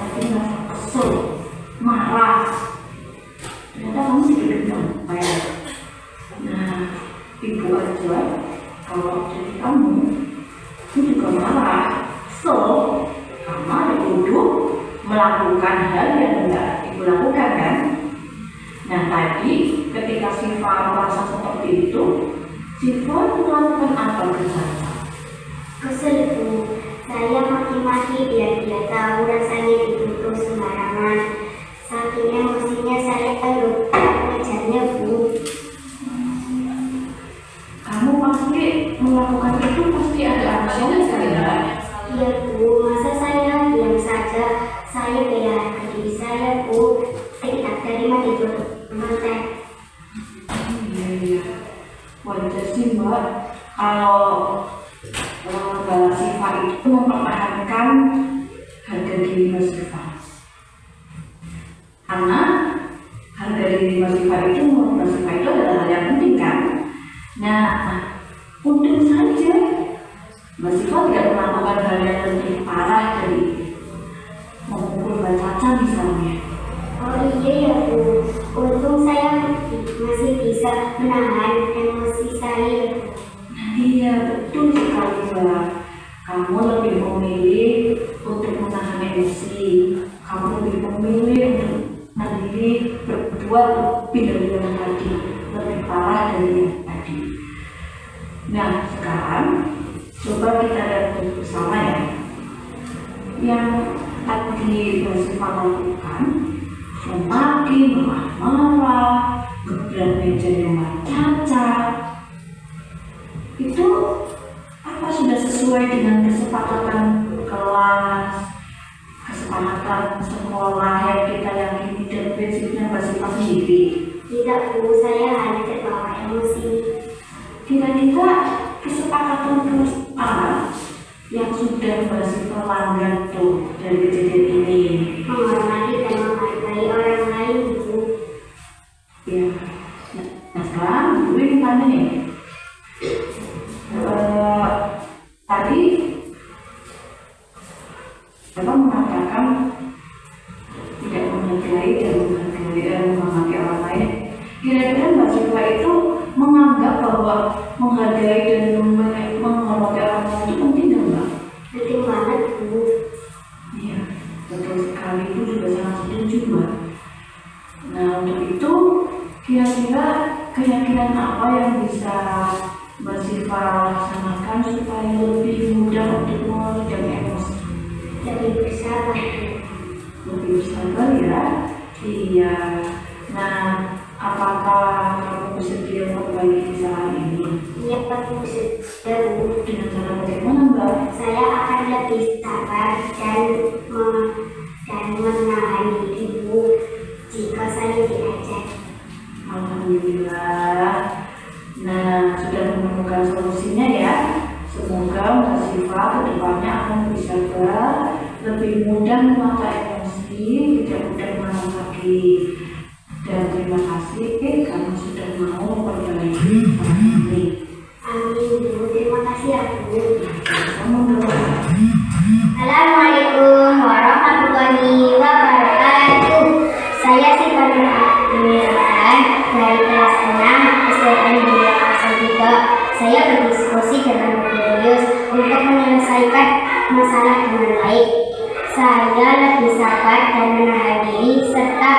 Tapi merasa kesel, marah. Ternyata kamu tidak dendam, ya. Nah, ibu aja kalau jadi kamu juga marah, kesel karena dituduh melakukan hal yang tidak ibu lakukan, kan? Nah, tadi ketika Siva merasa seperti itu, Siva melakukan apa ke Caca? Kesel Bu. Saya maki-maki biar dia tahu rasanya dituduh sembarangan. Saking emosinya saya mengejarnya Bu. Kamu pasti melakukan itu pasti ada alasannya, kan? Iya Bu, masa saya diam saja? Saya bela diri saya Bu. Tidak terima dituduh nyontek. Iya. Wajar sih, Mbak, kalau Mbak Siva itu mempertahankan harga diri Mbak Siva. Karena harga diri Mbak Siva itu menurut Mbak Siva itu adalah hal yang penting, kan? Nah, untung saja Mbak Siva tidak melakukan hal yang lebih parah dari memukul Mbak Caca misalnya. Oh iya ya Bu, untung saya masih bisa menahan emosi saya. Iya, betul sekali, Mbak. Kamu lebih memilih untuk menahan emosi. Kamu lebih memilih untuk mandiri berbuat lebih dari yang tadi, lebih parah dari yang tadi. Nah, sekarang coba kita lihat bersama ya. Yang tadi Mbak Siva lakukan, memaki, marah-marah, gebrak meja Mbak Caca. Itu apa sudah sesuai dengan kesepakatan kelas, kesepakatan sekolah yang kita yakini dan prinsipnya Mbak Siva sendiri? Tidak Bu, saya hanya terbawa emosi. Kira-kira kesepakatan kelas A yang sudah Mbak Siva langgar tuh dari kejadian ini? Menghormati dan menghargai orang lain Bu. Ya. Nah sekarang gue ingin tanya nih. Tadi Bapak mengatakan tidak menghargai dan menghormati orang lain. Kira-kira Mbak Siva itu menganggap bahwa menghargai dan menghormati orang lain itu penting nggak, Mbak? Penting banget Bu. Iya, betul sekali, itu juga sangat setuju, Mbak. Nah untuk itu kira-kira keyakinan apa yang bisa Mbak Siva laksanakan supaya lebih mudah untuk meredam emosi? Lebih bersabar Bu. Lebih bersabar ya? Iya. Nah, apakah kamu bersedia memperbaiki kesalahan ini? Iya Bu, sudah Bu. Dengan cara bagaimana, Mbak? Saya akan lebih sabar dan menahan diri Bu jika saya diajak. Alhamdulillah. Nah, sudah menemukan solusinya ya. Semoga Mbak Siva kedepannya akan bisa lebih mudah menata emosi, tidak mudah marah lagi. Dan terima kasih karena sudah mau memperbaiki ini. Amin Bu, terima kasih ya Bu. Kamu berdoa. Assalamualaikum warahmatullahi wabarakatuh. Saya Siva Nurhaliza dari kelas 6 SDN 203. Saya berdiskusi dengan Bu Yus untuk menyelesaikan masalah dengan baik. Saya lebih sabar dan menahan diri serta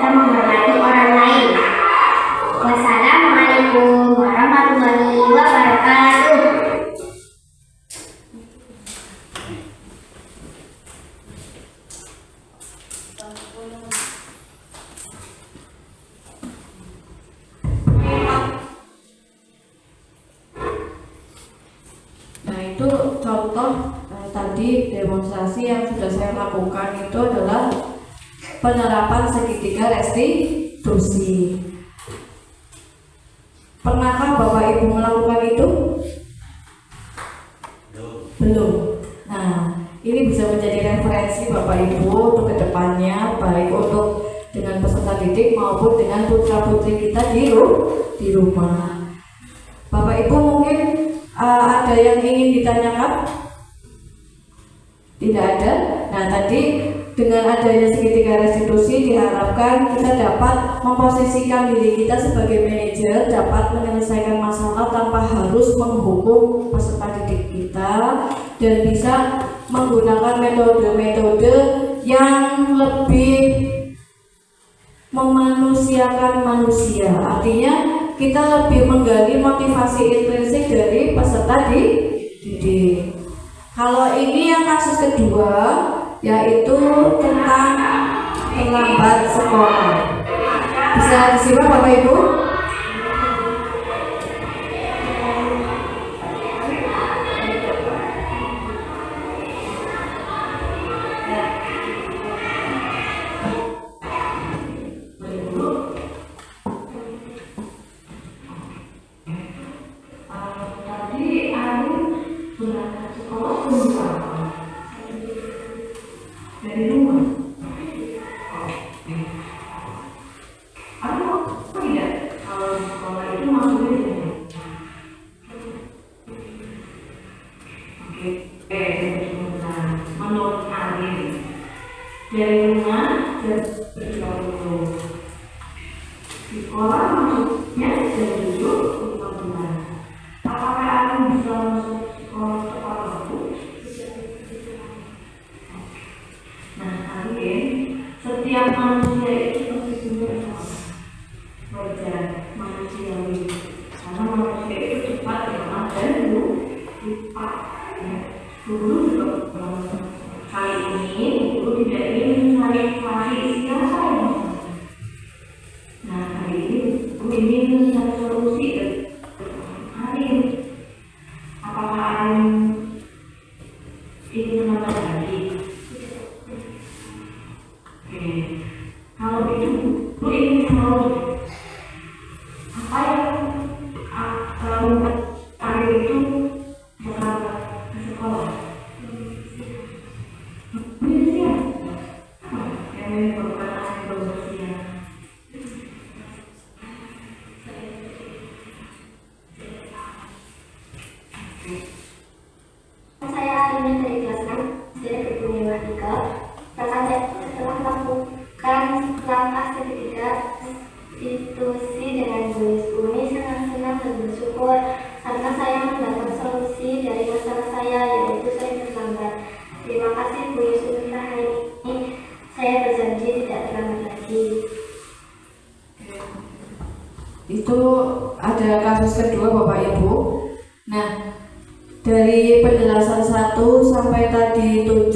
menghormati orang lain. Wassalamualaikum warahmatullahi wabarakatuh. demonstrasi yang sudah saya lakukan itu adalah penerapan segitiga restitusi. Pernahkah Bapak Ibu melakukan itu? Belum. Nah, ini bisa menjadi referensi Bapak Ibu untuk kedepannya, baik untuk dengan peserta didik maupun dengan putra-putri kita di rumah. Bapak Ibu mungkin ada yang ingin ditanyakan? Tidak ada? Nah, tadi dengan adanya segitiga restitusi diharapkan kita dapat memposisikan diri kita sebagai manajer, dapat menyelesaikan masalah tanpa harus menghukum peserta didik kita, dan bisa menggunakan metode-metode yang lebih memanusiakan manusia. Artinya kita lebih menggali motivasi intrinsik dari peserta didik. Kalau ini yang kasus kedua, yaitu tentang terlambat sekolah. Bisa disimak Bapak Ibu? Dari rumah jam 7 di sekolah masuknya jam 7.15. Apakah aku bisa masuk sekolah tepat waktu? Nah, akhirnya setiap manusia itu pasti punya salah. Wajar manusiawi, karena manusia itu cepat lemah dan lupa. Dulu juga kali ini guru tidak ingin mencari siapa yang masalah. Nah, hari ini guru ingin mencari solusi dan hari ini apakah ada yang ingin menambah lagi? Oke, kalau itu guru ingin tahu apa yang hari itu berangkat ke sekolah. Saya akhirnya dari kelas 6 sudah berpunya matematika. Setelah melakukan langkah segitiga restitusi dengan Bu Umi, sangat senang dan bersyukur karena saya mendapat solusi dari masalah saya, yaitu saya terlambat. Terima kasih Bu Yusuf, hari ini saya berjanji tidak terlambat lagi. Itu ada kasus kedua Bapak Ibu. Nah, dari penjelasan 1 sampai tadi 7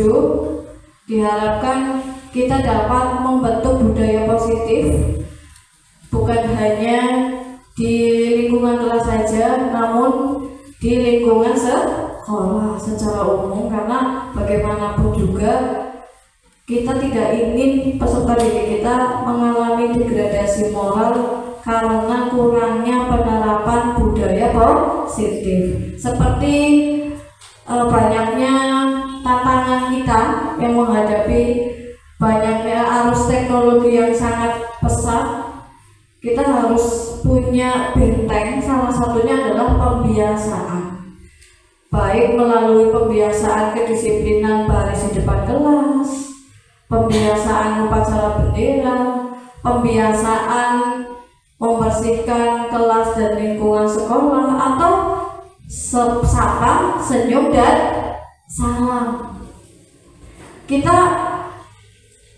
diharapkan kita dapat membentuk budaya positif bukan hanya di lingkungan kelas saja, namun di lingkungan sekolah secara umum, karena bagaimanapun juga kita tidak ingin peserta didik kita mengalami degradasi moral karena kurangnya penerapan budaya positif. Seperti banyaknya tantangan kita yang menghadapi banyaknya arus teknologi yang sangat pesat, kita harus punya benteng. Salah satunya adalah pembiasaan, baik melalui pembiasaan kedisiplinan baris di depan kelas, pembiasaan upacara bendera, pembiasaan membersihkan kelas dan lingkungan sekolah, atau sapa, senyum, dan salam. Kita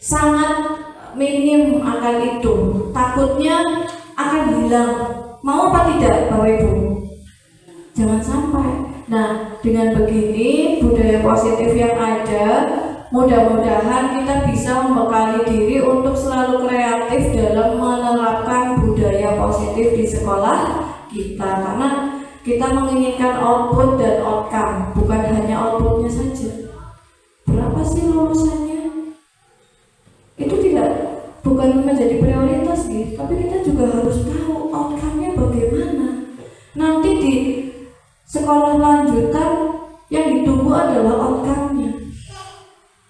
sangat minim akan itu, takutnya akan hilang. Mau apa tidak Bapak Ibu? Jangan sampai. Nah, dengan begini budaya positif yang ada, mudah-mudahan kita bisa membekali diri untuk selalu kreatif dalam menerapkan budaya positif di sekolah kita, karena kita menginginkan output dan outcome, bukan hanya outputnya saja. Berapa berapa sih lulusannya. Itu bukan menjadi prioritas gitu, tapi kita juga harus tahu outcome-nya bagaimana. Nanti di sekolah lanjutan yang ditunggu adalah outcome-nya.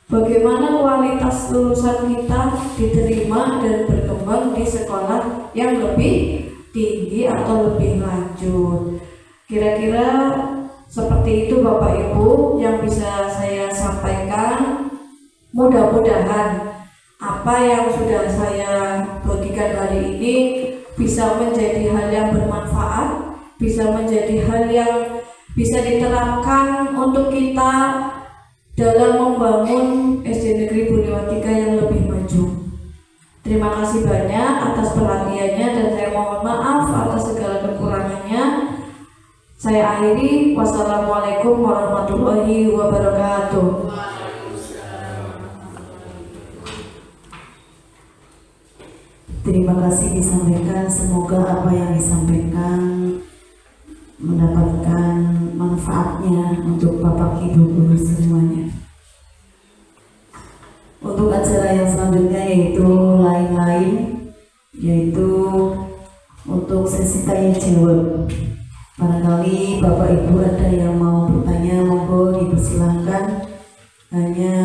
Bagaimana kualitas lulusan kita diterima dan berkembang di sekolah yang lebih tinggi atau lebih lanjut. Kira-kira seperti itu Bapak Ibu yang bisa saya sampaikan. Mudah-mudahan apa yang sudah saya bagikan hari ini bisa menjadi hal yang bermanfaat, bisa menjadi hal yang bisa diterapkan untuk kita dalam membangun SD Negeri Buliwati 3 yang lebih maju. Terima kasih banyak atas perhatiannya dan saya mohon maaf atas segala kekurangannya. Saya akhiri. Wassalamualaikum warahmatullahi wabarakatuh. Terima kasih disampaikan. Semoga apa yang disampaikan mendapatkan manfaatnya untuk Bapak Ibu guru semuanya. Untuk acara yang selanjutnya yaitu lain-lain, yaitu untuk sesi tanya jawab. Barangkali Bapak Ibu ada yang mau bertanya, monggo dipersilahkan. Hanya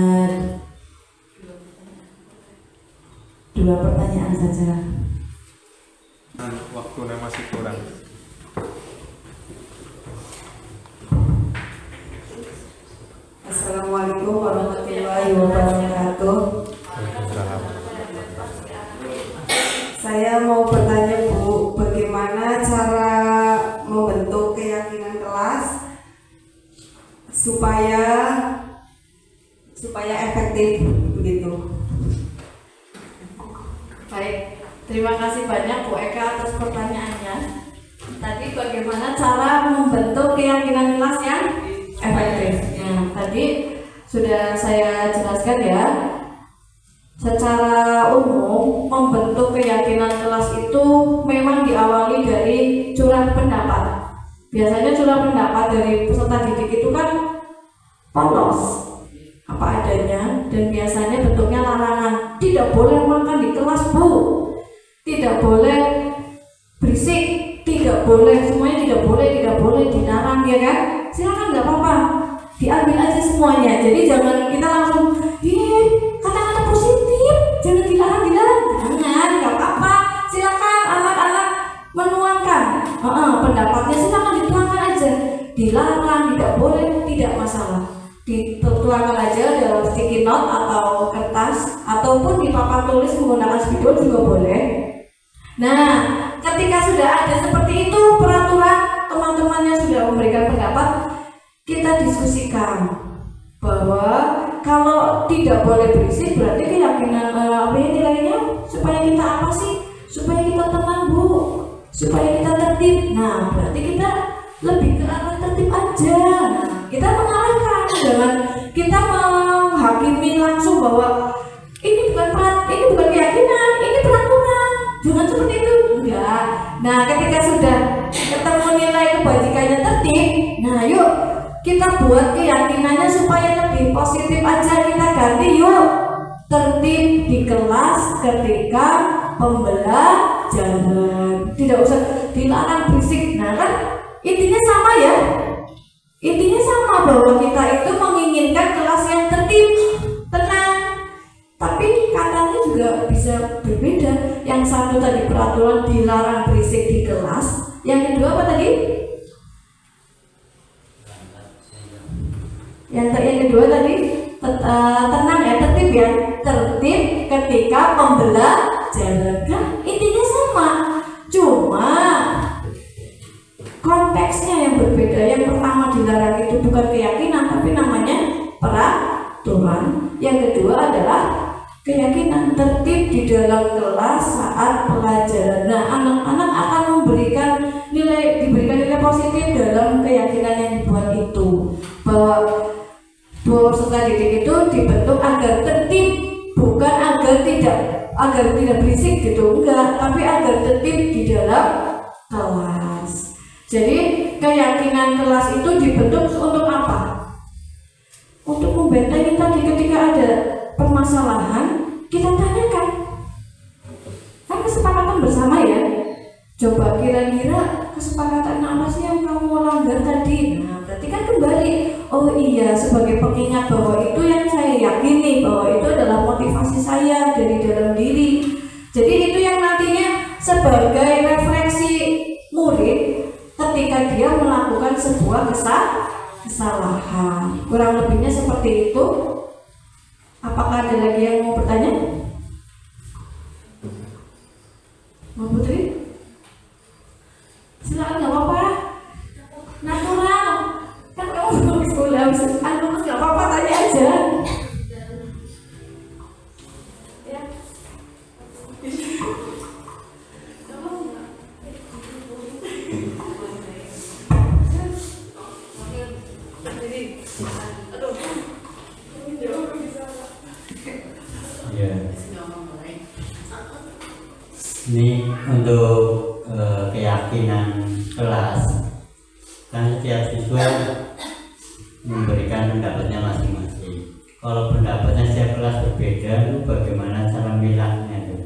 2 pertanyaan saja. Waktunya masih kurang. Assalamualaikum warahmatullahi wabarakatuh. Saya mau bertanya Bu, bagaimana cara membentuk keyakinan kelas supaya efektif begitu? Baik, terima kasih banyak Bu Eka atas pertanyaannya. Tadi bagaimana cara membentuk keyakinan kelas yang efektif? Nah, tadi sudah saya jelaskan ya. Secara umum membentuk keyakinan kelas itu memang diawali dari curah pendapat. Biasanya curah pendapat dari peserta didik itu kan polos, apa adanya, dan biasanya bentuknya larangan. Tidak boleh makan di kelas Bu, tidak boleh berisik, tidak boleh, semuanya tidak boleh, dilarang ya kan? Silakan, nggak apa-apa, diambil aja semuanya. Jadi jangan kita langsung kata-kata positif, jangan dilarang, jangan, nggak apa-apa. Silakan anak-anak menuangkan pendapatnya, silakan dituangkan aja. Dilarang, tidak boleh, tidak masalah. Dituangkan aja dalam sticky note atau kertas ataupun di papan tulis menggunakan spidol juga boleh. Nah, ketika sudah ada seperti itu peraturan, teman-temannya sudah memberikan pendapat, kita diskusikan bahwa kalau tidak boleh berisik berarti keyakinan nilainya supaya kita apa sih? Supaya kita tenang Bu, supaya kita tertib. Nah, berarti kita lebih ke arah tertib aja. Nah, kita mengarahkan, jangan kita menghakimi langsung bahwa ini bukan keyakinan, ini peraturan. Jangan seperti itu, enggak. Nah, ketika sudah ketemu nilai kebajikannya tertib, nah yuk kita buat keyakinannya supaya lebih positif aja, kita ganti yuk. Tertib di kelas ketika pembelajaran, tidak usah dilarang berisik. Nah kan intinya sama ya, intinya sama bahwa kita itu menginginkan kelas yang tertib, tenang. Tapi katanya juga bisa berbeda. Yang satu tadi peraturan dilarang berisik di kelas, yang kedua apa tadi? Yang kedua tadi tenang ya, tertib ya, tertib ketika pembelajaran. Kan intinya sama, cuma konteksnya yang berbeda. Yang pertama dilarang itu bukan keyakinan tapi namanya peraturan. Yang kedua adalah keyakinan, tertib di dalam kelas saat pelajaran. Nah, anak-anak akan diberikan nilai positif dalam keyakinan yang dibuat itu, bahwa peserta didik itu dibentuk agar tertib, bukan agar tidak berisik gitu, enggak, tapi agar tertib di dalam kelas. Jadi keyakinan kelas itu dibentuk untuk apa? untuk membentengi tadi ketika ada permasalahan, kita tanyakan. Kan kesepakatan bersama ya. Coba kira-kira kesepakatan apa sih yang kamu langgar tadi? Nah, berarti kan kembali, oh iya, sebagai pengingat bahwa itu yang saya yakini, bahwa itu adalah motivasi saya dari dalam diri. Jadi itu yang nantinya sebagai refleksi murid ketika dia melakukan sebuah kesalahan. Kurang lebihnya seperti itu. Apakah ada lagi yang mau bertanya? Mbak Putri? Silakan, nggak apa-apa. Natural. Kan kamu belum sekolah, lulus nggak apa-apa, tanya aja. Ya. Ya. Ini untuk keyakinan kelas, kan setiap siswa memberikan pendapatnya masing-masing. Kalau pendapatnya setiap kelas berbeda, itu bagaimana cara milahnya itu?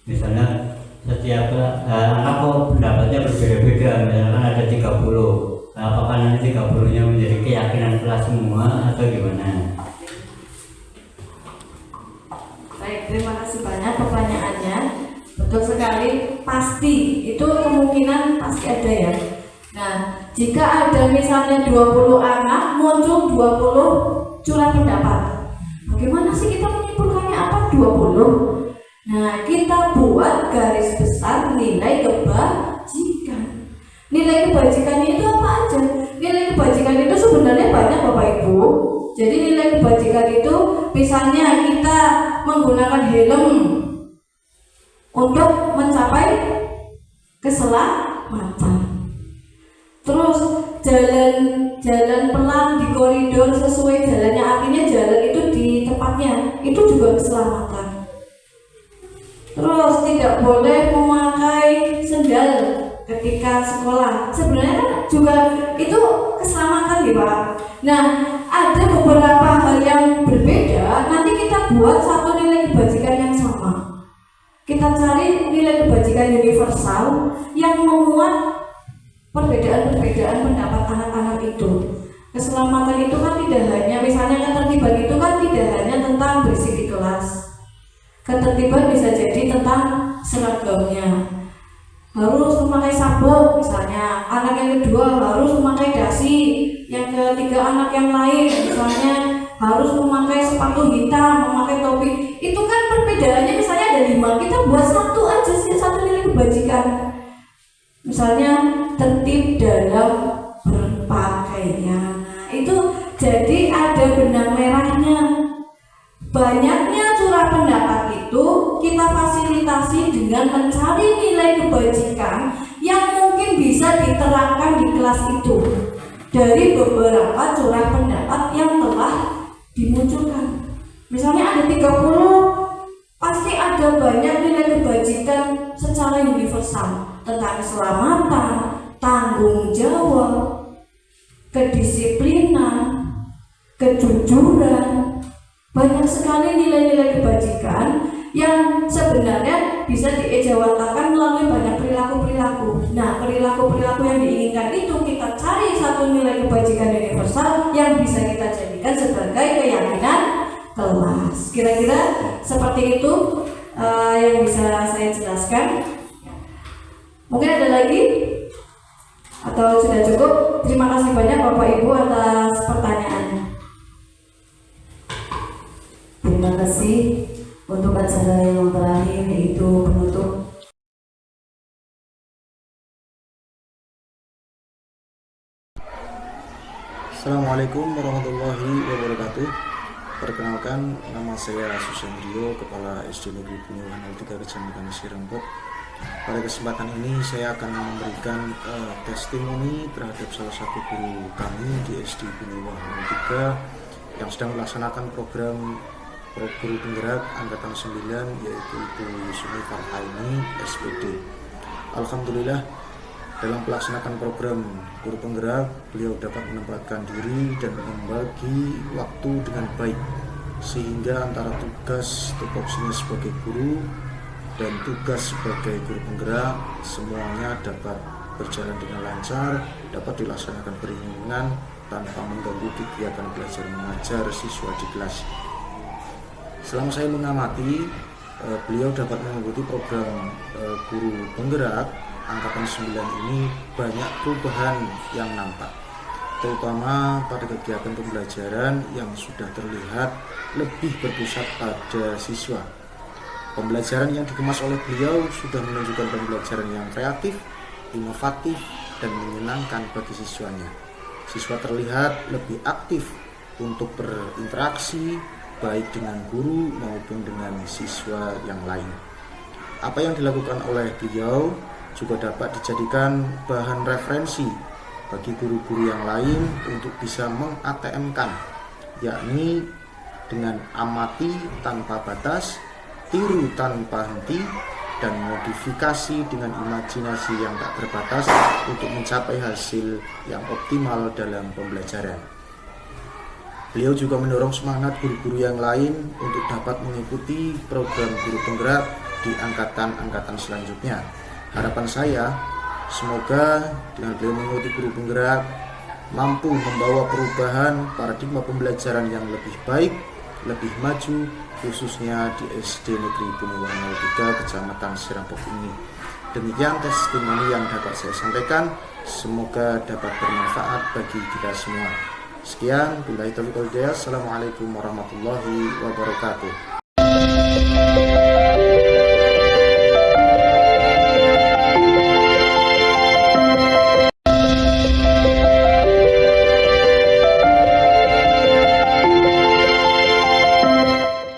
Misalnya setiap anak kok pendapatnya berbeda-beda, misalkan ada 30, apakah nanti 30-nya menjadi keyakinan kelas semua atau gimana? Baik, terima kasih banyak pertanyaannya. Betul sekali, pasti itu kemungkinan pasti ada ya. Nah, jika ada misalnya 20 anak muncul 20 curah pendapat, bagaimana sih kita menyimpulkannya apa 20? Nah, kita buat garis besar nilai kebajikan. Nilai kebajikannya itu apa aja? Nilai kebajikan itu sebenarnya banyak Bapak Ibu. Jadi nilai kebajikan itu misalnya kita menggunakan helm untuk mencapai keselamatan. Terus jalan pelan di koridor sesuai jalannya, artinya jalan itu di tempatnya, itu juga keselamatan. Terus tidak boleh memakai sendal ketika sekolah. Sebenarnya kan juga itu keselamatan ya Pak. Nah, ada beberapa hal yang berbeda. Nanti kita buat satu nilai kebajikan yang sama. Kita cari nilai kebajikan universal yang memuat perbedaan-perbedaan pendapat anak-anak itu. Keselamatan itu kan tidak hanya, misalnya ketertiban itu kan tidak hanya tentang berisik di kelas. Ketertiban bisa jadi tentang seragamnya. Harus memakai sabuk misalnya, anak yang kedua harus memakai dasi, yang ketiga anak yang lain misalnya harus memakai sepatu hitam, memakai topi. Itu kan perbedaannya misalnya ada 5, kita buat satu aja sih, satu nilai kebajikan. Misalnya tertib dalam berpakaian. Nah, itu jadi ada benang merahnya. Banyaknya curah pendapat itu kita fasilitasi dengan mencari nilai kebajikan yang mungkin bisa diterapkan di kelas itu dari beberapa curah pendapat yang telah dimunculkan. Misalnya ada 30, pasti ada banyak nilai kebajikan secara universal tentang keselamatan, tanggung jawab, kedisiplinan, kejujuran. Banyak sekali nilai-nilai kebajikan yang sebenarnya bisa diejawantahkan melalui banyak perilaku-perilaku. Nah, perilaku-perilaku yang diinginkan itu kita cari satu nilai kebajikan universal yang bisa kita jadikan sebagai keyakinan kelas. Kira-kira seperti itu yang bisa saya jelaskan. Mungkin ada lagi? Atau sudah cukup? Terima kasih banyak Bapak Ibu atas pertanyaannya. Terima kasih. Untuk acara yang terakhir yaitu penutup. Assalamualaikum warahmatullahi wabarakatuh. Perkenalkan, nama saya Susendrio, Kepala SD Negeri Bunuhan 03 Kecamatan Sirempet. Pada kesempatan ini saya akan memberikan testimoni terhadap salah satu guru kami di SD Bunuhan 03 yang sedang melaksanakan program guru penggerak angkatan 9, yaitu Ibu Yusumi Farhaini SPD. Alhamdulillah, Dalam melaksanakan program guru penggerak, beliau dapat menempatkan diri dan membagi waktu dengan baik, sehingga antara tugas tupoksinya sebagai guru dan tugas sebagai guru penggerak semuanya dapat berjalan dengan lancar, dapat dilaksanakan beriringan tanpa mengganggu kegiatan belajar mengajar siswa di kelas. Selama saya mengamati, beliau dapat mengikuti program guru penggerak angkatan 9 ini banyak perubahan yang nampak, terutama pada kegiatan pembelajaran yang sudah terlihat lebih berpusat pada siswa. Pembelajaran yang dikemas oleh beliau sudah menunjukkan pembelajaran yang kreatif, inovatif, dan menyenangkan bagi siswanya. Siswa terlihat lebih aktif untuk berinteraksi baik dengan guru maupun dengan siswa yang lain. Apa yang dilakukan oleh beliau juga dapat dijadikan bahan referensi bagi guru-guru yang lain untuk bisa meng-ATM-kan, yakni dengan amati tanpa batas, tiru tanpa henti, dan modifikasi dengan imajinasi yang tak terbatas untuk mencapai hasil yang optimal dalam pembelajaran. Beliau juga mendorong semangat guru-guru yang lain untuk dapat mengikuti program guru penggerak di angkatan-angkatan selanjutnya. Harapan saya, semoga dengan beliau mengikuti guru penggerak mampu membawa perubahan paradigma pembelajaran yang lebih baik, lebih maju, khususnya di SD Negeri Bunuwan 03 Kecamatan Sirampok ini. Demikian testimoni yang dapat saya sampaikan, semoga dapat bermanfaat bagi kita semua. Sekian, billahi taufiq wal hidayah. Assalamualaikum warahmatullahi wabarakatuh.